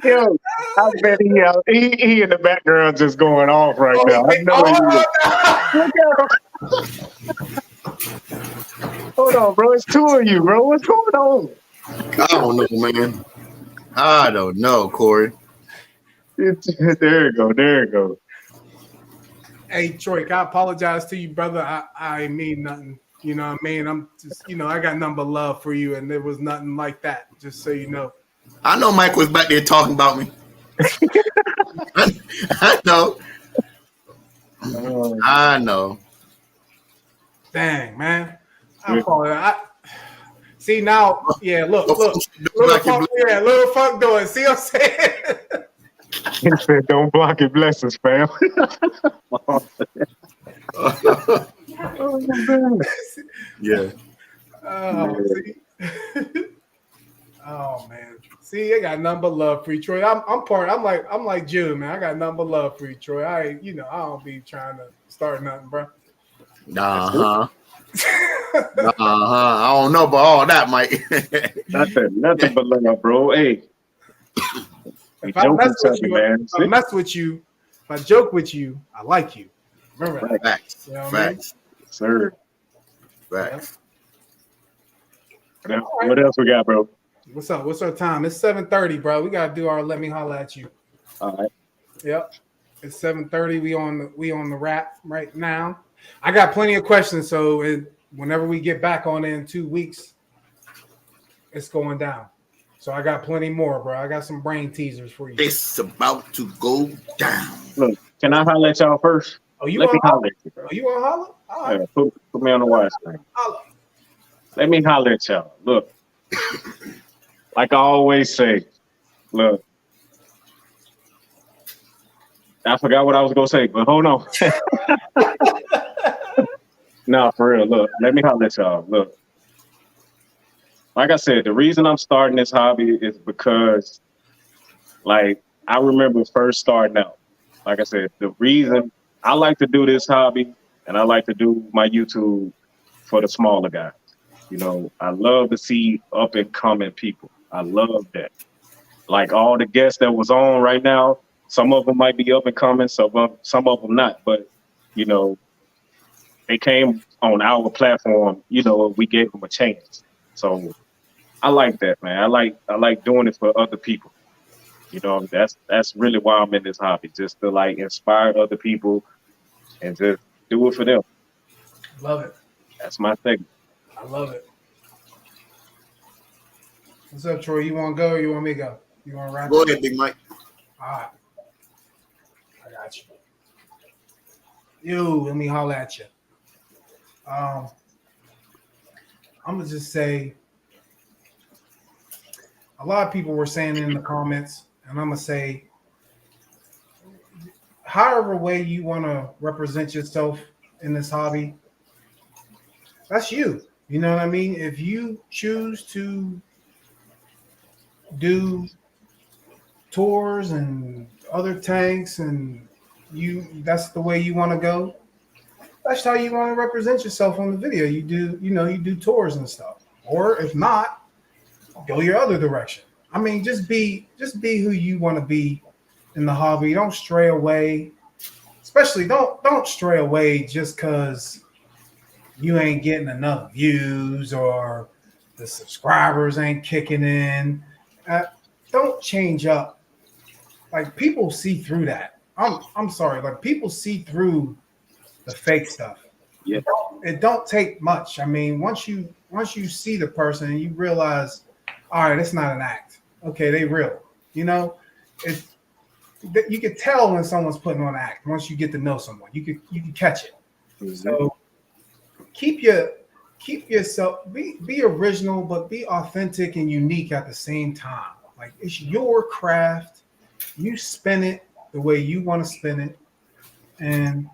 Yo, I bet he in the background just going off right now. I know Hold on, bro. It's two of you, bro. What's going on? I don't know, man. I don't know, Corey. There you go. Hey, Troy, I apologize to you, brother. I ain't mean nothing. You know what I mean? I'm just, I got nothing but love for you, and there was nothing like that, just so you know. I know Mike was back there talking about me. I know. I know. Dang, man. I apologize. See now, look. Little Funk doing. See what I'm saying? He said, "Don't block your blessings, fam." Yeah. See? Oh man. See, I got nothing but love for you, Troy. I'm like June, man. I got nothing but love for you, Troy. I don't be trying to start nothing, bro. I don't know about all that, Mike. nothing but love, bro. Hey. If I mess with you, if I joke with you, I like you. Remember that. Facts. You know what I mean? Sir. Facts. What else we got, bro? What's up? What's our time? It's 7:30, bro. We gotta do our let me holler at you. All right. Yep. It's 7:30. We on the wrap right now. I got plenty of questions, so whenever we get back on in 2 weeks, it's going down. So I got plenty more, bro. I got some brain teasers for you. It's about to go down. Look, can I holler at y'all first? Oh, you Let want me to holler? holler at you, bro. Oh, you want to holler? All right. Put me on the wide screen. Holler. let me holler at y'all. Look, like I always say, look, I forgot what I was gonna say, but hold on. No, for real. Look, let me holler at y'all. Look, like I said, the reason I'm starting this hobby is because, like, I remember first starting out. Like I said, the reason I like to do this hobby and I like to do my YouTube for the smaller guys. You know, I love to see up and coming people. I love that. Like all the guests that was on right now, some of them might be up and coming, some of them not. But you know, they came on our platform. You know, we gave them a chance. So I like that, man. I like doing it for other people. You know, that's really why I'm in this hobby, just to like inspire other people and just do it for them. Love it. That's my thing. I love it. What's up, Troy? You want to go or you want me to go? You want to wrap Go it? ahead, Big Mike. All right. I got you. Let me holler at you. I'm going to just say, a lot of people were saying in the comments, and I'm going to say, however way you want to represent yourself in this hobby, that's you. You know what I mean? If you choose to do tours and other tanks and that's the way you want to go, that's how you want to represent yourself on the video. You do tours and stuff. Or if not, go your other direction. I mean, just be who you want to be in the hobby. Don't stray away. Especially don't stray away just because you ain't getting enough views or the subscribers ain't kicking in. Don't change up. Like, people see through that. I'm sorry. Like, people see through the fake stuff. Yeah. It don't take much. I mean, once you see the person and you realize, all right, it's not an act. Okay, they real. You know, you can tell when someone's putting on an act once you get to know someone. You can catch it. Mm-hmm. So keep yourself, be original, but be authentic and unique at the same time. Like, it's your craft. You spin it the way you want to spin it. And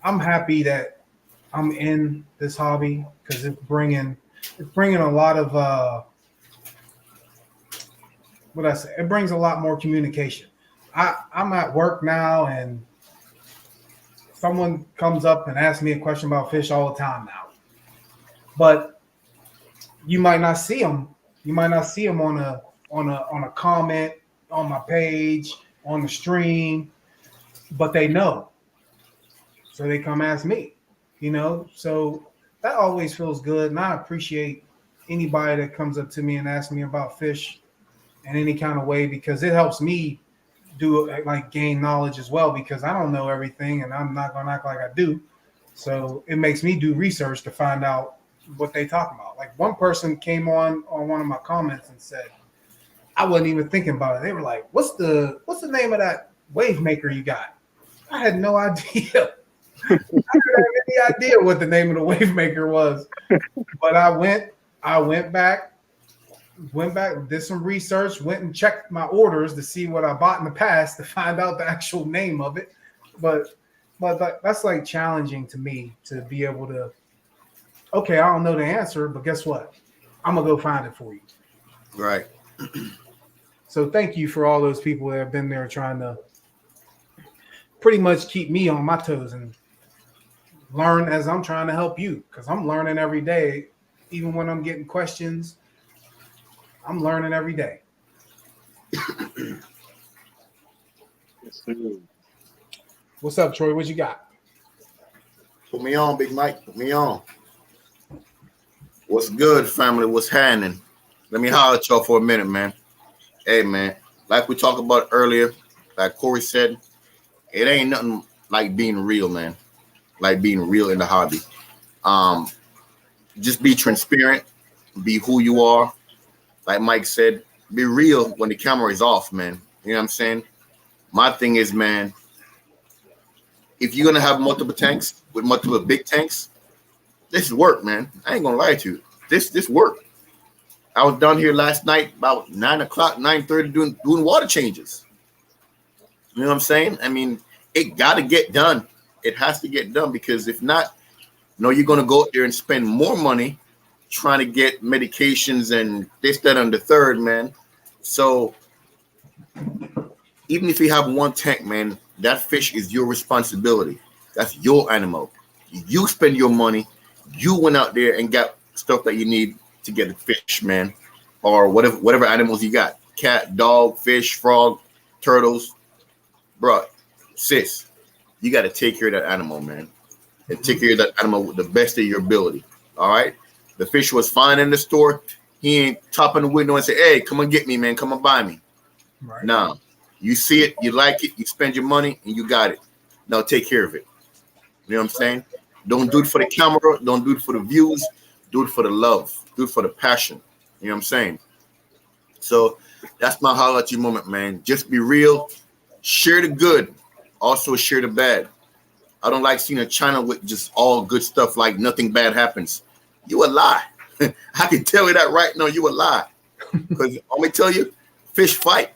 I'm happy that I'm in this hobby because it's bringing a lot of it brings a lot more communication. I'm at work now, and someone comes up and asks me a question about fish all the time now. But you might not see them. You might not see them on a comment on my page, on the stream, but they know. So they come ask me, you know. So that always feels good, and I appreciate anybody that comes up to me and asks me about fish in any kind of way, because it helps me gain knowledge as well, because I don't know everything and I'm not gonna act like I do. So it makes me do research to find out what they talk about. Like, one person came on one of my comments and said, I wasn't even thinking about it. They were like, what's the name of that wave maker you got? I had no idea. I didn't have any idea what the name of the wave maker was. But I went back, did some research, went and checked my orders to see what I bought in the past to find out the actual name of it. But that's like challenging to me to be able to, okay, I don't know the answer, but guess what? I'm going to go find it for you. Right. So thank you for all those people that have been there trying to pretty much keep me on my toes and learn as I'm trying to help you, because I'm learning every day. Even when I'm getting questions, I'm learning every day. What's up, Troy? What you got? Put me on, Big Mike. Put me on. What's good, family? What's happening? Let me holler at y'all for a minute, man. Hey, man, like we talked about earlier, like Corey said, it ain't nothing like being real, man. Like being real in the hobby. Just be transparent. Be who you are. Like Mike said, be real when the camera is off, man. You know what I'm saying? My thing is, man, if you're going to have multiple tanks with multiple big tanks, This is work, man. I ain't gonna lie to you. This work. I was down here last night about 9 o'clock, 9:30 doing water changes. You know what I'm saying? I mean, it got to get done. It has to get done because if not, you're going to go out there and spend more money trying to get medications and this, that, and the third, man. So even if you have one tank, man, that fish is your responsibility. That's your animal. You spend your money. You went out there and got stuff that you need to get the fish, man, or whatever animals you got. Cat, dog, fish, frog, turtles. Bro, sis, you got to take care of that animal, man. And take care of that animal with the best of your ability. All right? The fish was fine in the store. He ain't topping the window and say, hey, come and get me, man. Come and buy me. Right. Nah. You see it, you like it, you spend your money, and you got it. Now take care of it. You know what I'm saying? Don't do it for the camera. Don't do it for the views. Do it for the love. Do it for the passion. You know what I'm saying? So that's my holla at you moment, man. Just be real. Share the good. Also share the bad. I don't like seeing a channel with just all good stuff like nothing bad happens. You a lie. I can tell you that right now. You a lie. Because let me tell you, fish fight.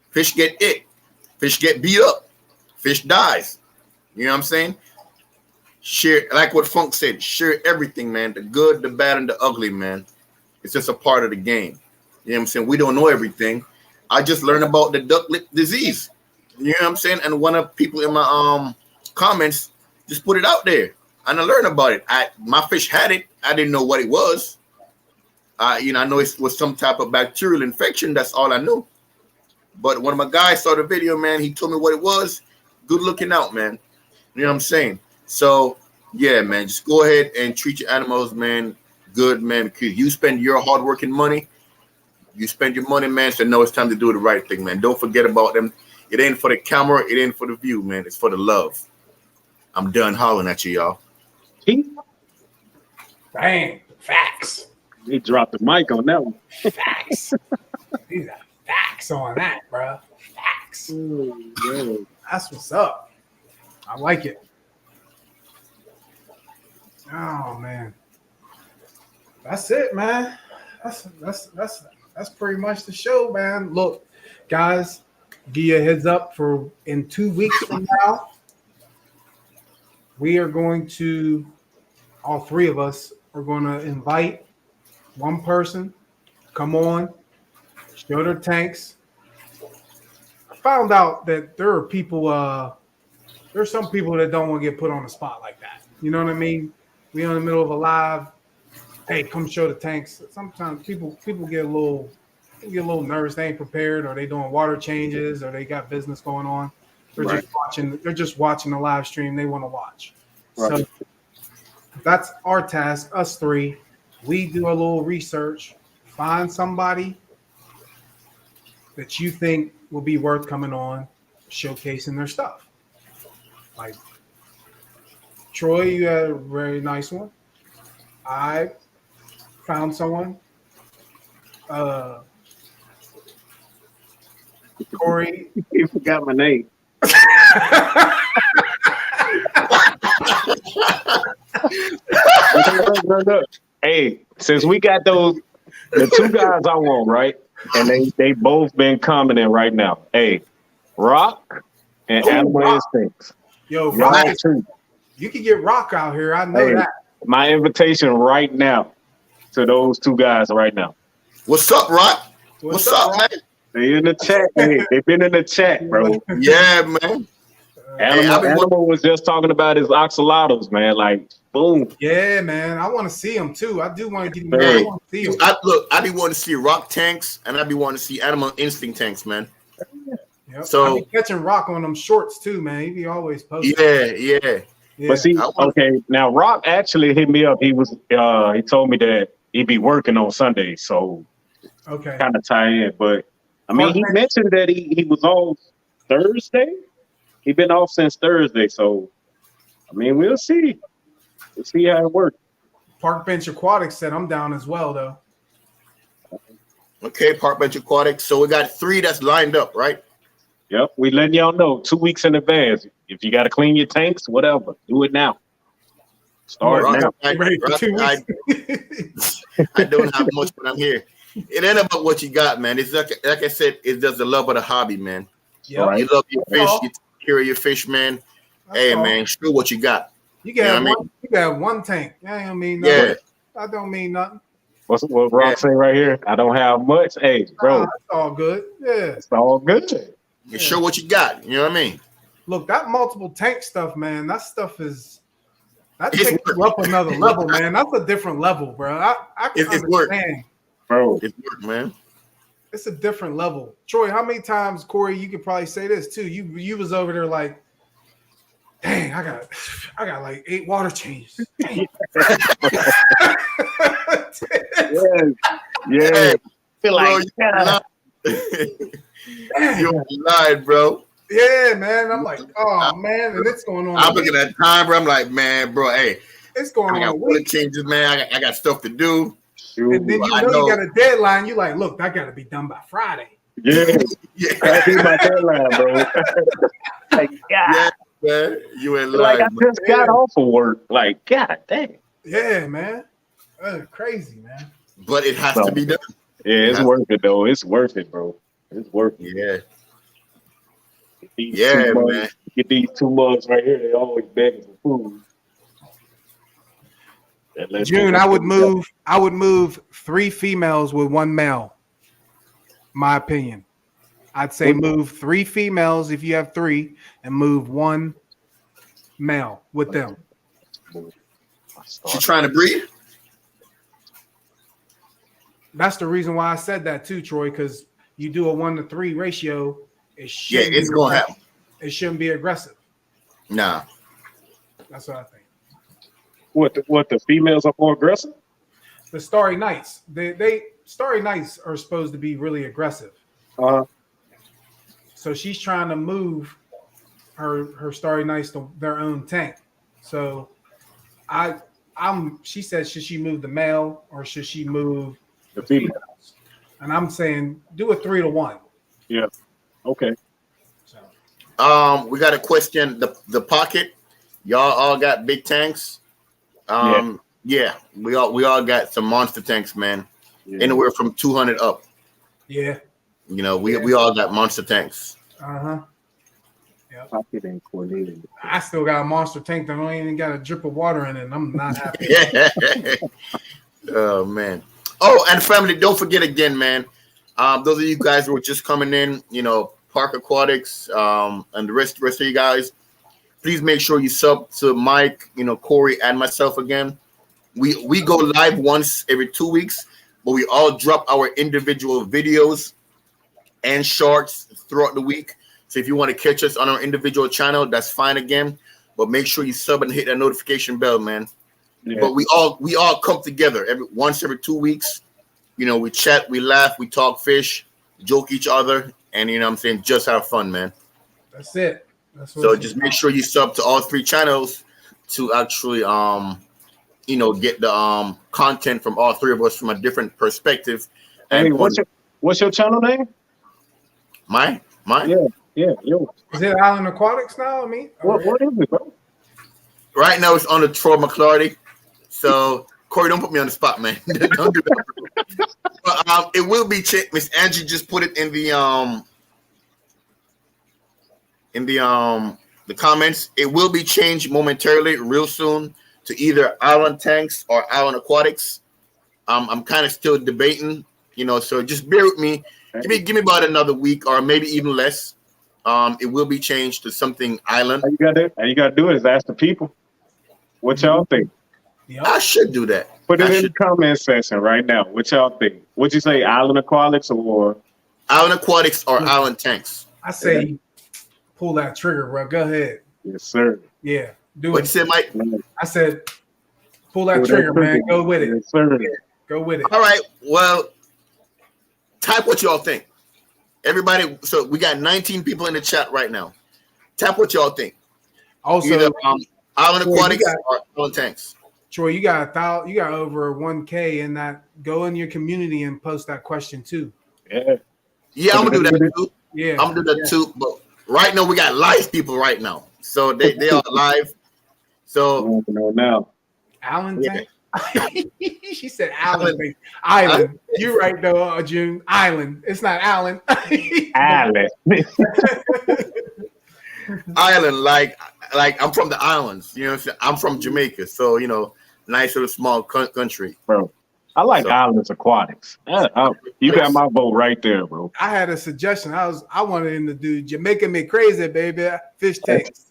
Fish get it. Fish get beat up. Fish dies. You know what I'm saying? Share, like what Funk said, share everything, man. The good, the bad, and the ugly, man. It's just a part of the game. You know what I'm saying? We don't know everything. I just learned about the duck lip disease. You know what I'm saying? And one of the people in my comments just put it out there. And I learned about it. My fish had it. I didn't know what it was. I know it was some type of bacterial infection. That's all I knew. But when my guy saw the video, man, he told me what it was. Good looking out, man. You know what I'm saying? So, yeah, man, just go ahead and treat your animals, man, good, man, because you spend your hard-working money. You spend your money, man, so know it's time to do the right thing, man. Don't forget about them. It ain't for the camera. It ain't for the view, man. It's for the love. I'm done hollering at you, y'all. Dang, facts. He dropped the mic on that one. Facts. These are facts on that, bro. Facts. That's what's up. I like it. Oh man, that's it, man. That's pretty much the show, man. Look, guys, give you a heads up for in 2 weeks from now, we are going to, all three of us are going to invite one person, come on, show their tanks. I found out that there are people, there's some people that don't want to get put on the spot like that. You know what I mean? We in the middle of a live. Hey, come show the tanks. Sometimes people get a little nervous. They ain't prepared, or they doing water changes, or they got business going on. They're just watching the live stream. They want to watch. Right. So that's our task. Us three, we do a little research, find somebody that you think will be worth coming on, showcasing their stuff. Like Troy, you had a very nice one. I found someone. Corey. You forgot my name. No. Hey, since we got the two guys I want, right? And they both been commenting right now. Hey, Rock and Animal Instincts. Yo, Rock, you can get Rock out here. I know that. My invitation right now to those two guys right now. What's up, Rock? What's up, man? They in the chat. They've been in the chat, bro. Yeah, man. Animal was just talking about his oxalatos, man. Like, boom. Yeah, man. I want to see him too. I do want to get him. I want to see him. I be wanting to see Rock tanks, and I be wanting to see Animal Instinct tanks, man. Yep. So I be catching Rock on them shorts too, man. He be always posting. Yeah. But see, okay, now Rock actually hit me up. He was he told me that he'd be working on Sundays, so okay, kind of tie in. But I mean, he mentioned that he was on Thursday. He's been off since Thursday, so I mean, we'll see. We'll see how it works. Park Bench Aquatics said I'm down as well, though. Okay, Park Bench Aquatics. So we got 3 that's lined up, right? Yep, we letting y'all know 2 weeks in advance. If you got to clean your tanks, whatever, do it now. Start Rock, now. Ready for 2 I, weeks? I don't have much, but I'm here. It ain't about what you got, man. It's like I said, it's just the love of the hobby, man. Yep. You love your That's fish, all. you take care of your fish, man. That's Hey, all. man, show what you got. You can have know what I one. You can have one tank. That don't mean nothing. Yeah, That don't mean nothing. What Rock say right here? I don't have much. Hey, bro, That's all good. Yeah. it's all good. you show what you got. You know what I mean? Look, that multiple tank stuff, man. That stuff is that It's takes you work. up another level, man. That's a different level, bro. I can It's work. understand. Bro, It's work, man. It's a different level. Troy, how many times, Corey, you could probably say this too. You was over there like, dang, I got like 8 water changes. Dang. yeah. Hey, Feel bro, like you're lying, bro. Yeah, man. I'm like, oh man, and it's going on. I'm looking at time, bro. I'm like, man, bro, hey, It's going I on a got water week. changes, man. I got stuff to do. And then you I know know. you got a deadline. You like, look, that got to be done by Friday. yeah, Yeah, that be my deadline, bro. Like, yeah, God, man. You ain't like I lying, just got off of work. Like, God dang. Yeah, man. Crazy, man. but it has to be done. Yeah, it's worth it though. It's worth it, bro. It's worth it. Yeah, Get these yeah, two mugs- man. Get these 2 mugs right here. They always begging for food. And let's June, get I would together. move 3 females with 1 male. My opinion. I'd say move 3 females if you have 3 and move 1 male with them. She trying to breed? That's the reason why I said that too, Troy, because you do a 1-to-3 ratio. It Yeah, shouldn't it's be gonna aggressive. happen. It shouldn't be aggressive. Nah. That's what I think. What the females are more aggressive? The Starry Nights, they Starry Nights are supposed to be really aggressive. So she's trying to move her Starry Nights to their own tank. So she said, should she move the male or should she move The female. females? And I'm saying do a 3-to-1. Yeah. Okay. So We got a question. The pocket. Y'all all got big tanks. Yeah, we all got some monster tanks, man. Yeah. Anywhere from 200 up. yeah. You know, we all got monster tanks. Uh-huh. Pocket and Cornelius. I still got a monster tank that don't even got a drip of water in it, and I'm not happy. Oh man. Oh, and family, don't forget again, man. Those of you guys who are just coming in, you know, Park Aquatics, and the rest of you guys, please make sure you sub to Mike, you know, Corey, and myself again. We go live once every 2 weeks, but we all drop our individual videos and shorts throughout the week. So if you want to catch us on our individual channel, that's fine again. But make sure you sub and hit that notification bell, man. Yeah. But we all come together every 2 weeks. You know, we chat, we laugh, we talk fish, joke each other, and you know what I'm saying, just have fun, man. That's it. That's what So it's just about. make sure you sub to all 3 channels to actually you know, get the content from all 3 of us from a different perspective. Hey, And what's your channel name? mine? Yeah, yo. Is it Island Aquatics now? I mean, What is it, bro? Right now it's on the Troy McClarty. So Corey, don't put me on the spot, man. Don't do that. But it will be checked. Miss Angie just put it in the comments. It will be changed momentarily, real soon, to either Island Tanks or Island Aquatics. I'm kind of still debating, you know. So just bear with me. Give me about another week or maybe even less. It will be changed to something Island. All you gotta do is ask the people what y'all think. I should do that. Put it I in the should. comment section right now. What y'all think? What'd you say, Island Aquatics or Island Aquatics or Island Tanks. I say pull that trigger, bro. Go ahead. yes, sir? Yeah, do What you it. said, Mike? I said pull that Pull that trigger, man. trigger. Go with it. Yes, sir. Go with it. All right. Well, type what y'all think. Everybody, so we got 19 people in the chat right now. Type what y'all think. Also, Either Island Troy, Aquatics you or Island Tanks. Troy, you got over 1K in that. Go in your community and post that question too. Yeah. Yeah, I'm gonna do that too. Yeah, I'm gonna do that too. But right now we got live people right now, so they are live. So I want to know now. Allen Yeah. tank. She said Allen tank. Island. You're right though, June. Island. It's not Allen. Allen. Island, like I'm from the islands. You know, what I'm saying? I'm from Jamaica, so you know, nice little small country. Bro, I like So- Islands Aquatics. You got my vote right there, bro. I had a suggestion. I wanted him to do Jamaica Me Crazy, baby. Fish tanks.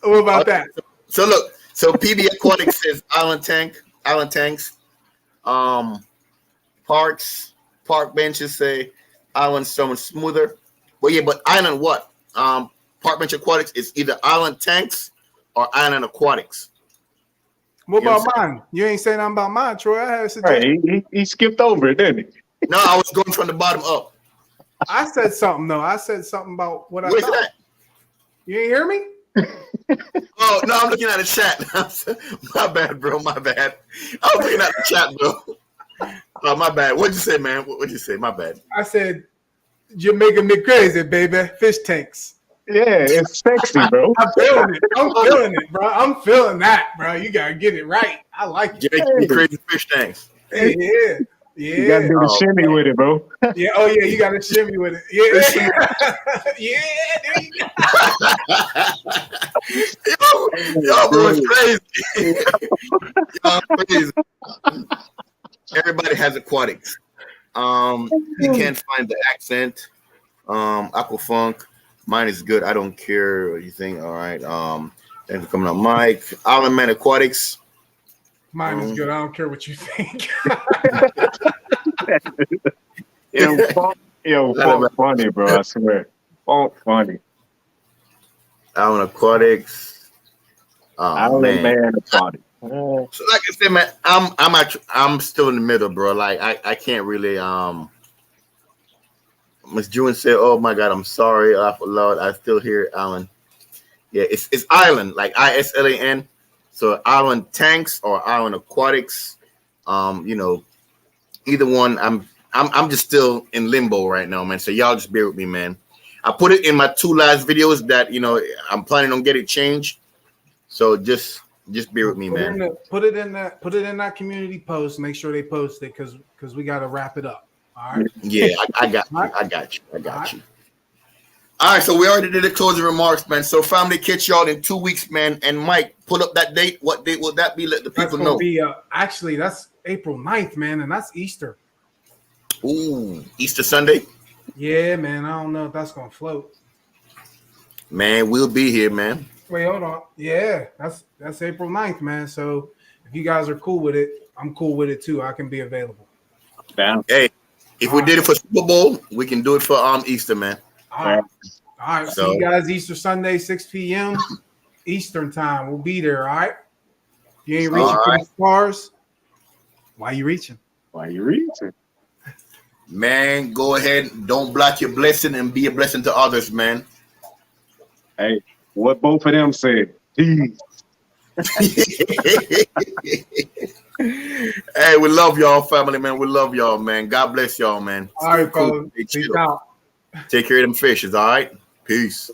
What about that? So look, so PB Aquatics says island tanks, park benches say island someone smoother. Well, yeah, but island what? Park bench aquatics is either island tanks or island aquatics. What You know about what mine? You ain't saying nothing about mine, Troy. I had a suggestion. Hey, he skipped over it, didn't he? No, I was going from the bottom up. I said something though. I said something about what I Where's thought. that? You ain't hear me? Oh no, I'm looking at the chat. My bad, bro. My bad. I was looking at the chat, bro. Oh, my bad. What'd you say, man? What'd you say? My bad. I said Jamaica Me Crazy, baby. Fish tanks. Yeah, it's sexy, bro. I'm feeling it. I'm feeling it, bro. I'm feeling that, bro. You gotta get it right. I like it. Jamaican crazy fish tanks. Yeah, You gotta yeah, do the Oh, shimmy with it, bro. yeah. Oh yeah, you gotta shimmy with it. Yeah, yeah. There you go. Y'all boys crazy. Y'all crazy. Everybody has aquatics. You can't find the accent. Aquafunk. Mine is good. I don't care what you think. All right. Thanks for coming up, Mike. Island Man Aquatics. Mine is good. I don't care what you think. Funk funny, bro. I swear. Funk funny. Island Aquatics. Oh, Island man Aquatics. So like I said, man, I'm still in the middle, bro. Like I can't really Miss June said, "Oh my God, I'm sorry, Lord, I still hear Alan." Yeah, it's Island, like ISLAN. So Island tanks or Island aquatics. You know, either one. I'm just still in limbo right now, man. So y'all just bear with me, man. I put it in my 2 last videos that I'm planning on getting changed. So just bear with me, man. Put it in that community post. Make sure they post it because we got to wrap it up. All right. Yeah, I got you. I got you. All right, so we already did the closing remarks, man. So family, catch y'all in 2 weeks, man. And Mike, pull up that date. What date will that be? Let the That's people gonna know. be actually that's April 9th, man, and that's Easter. Ooh, Easter Sunday. Yeah, man. I don't know if that's gonna float. Man, we'll be here, man. Wait, hold on. Yeah, that's April 9th, man. So if you guys are cool with it, I'm cool with it too. I can be available. Damn. Hey, if we did it for Super Bowl, we can do it for Easter, man. All right. All right. So- See you guys Easter Sunday, 6 p.m. Eastern time. We'll be there. All right. If you ain't reaching All for right. the stars, why you reaching? Why you reaching? Man, go ahead. Don't block your blessing and be a blessing to others, man. Hey, what both of them said. Peace. Hey, we love y'all, family, man. We love y'all, man. God bless y'all, man. All right, Stay cool. fellas. Stay Peace chill. out. Take care of them fishes, all right? Peace.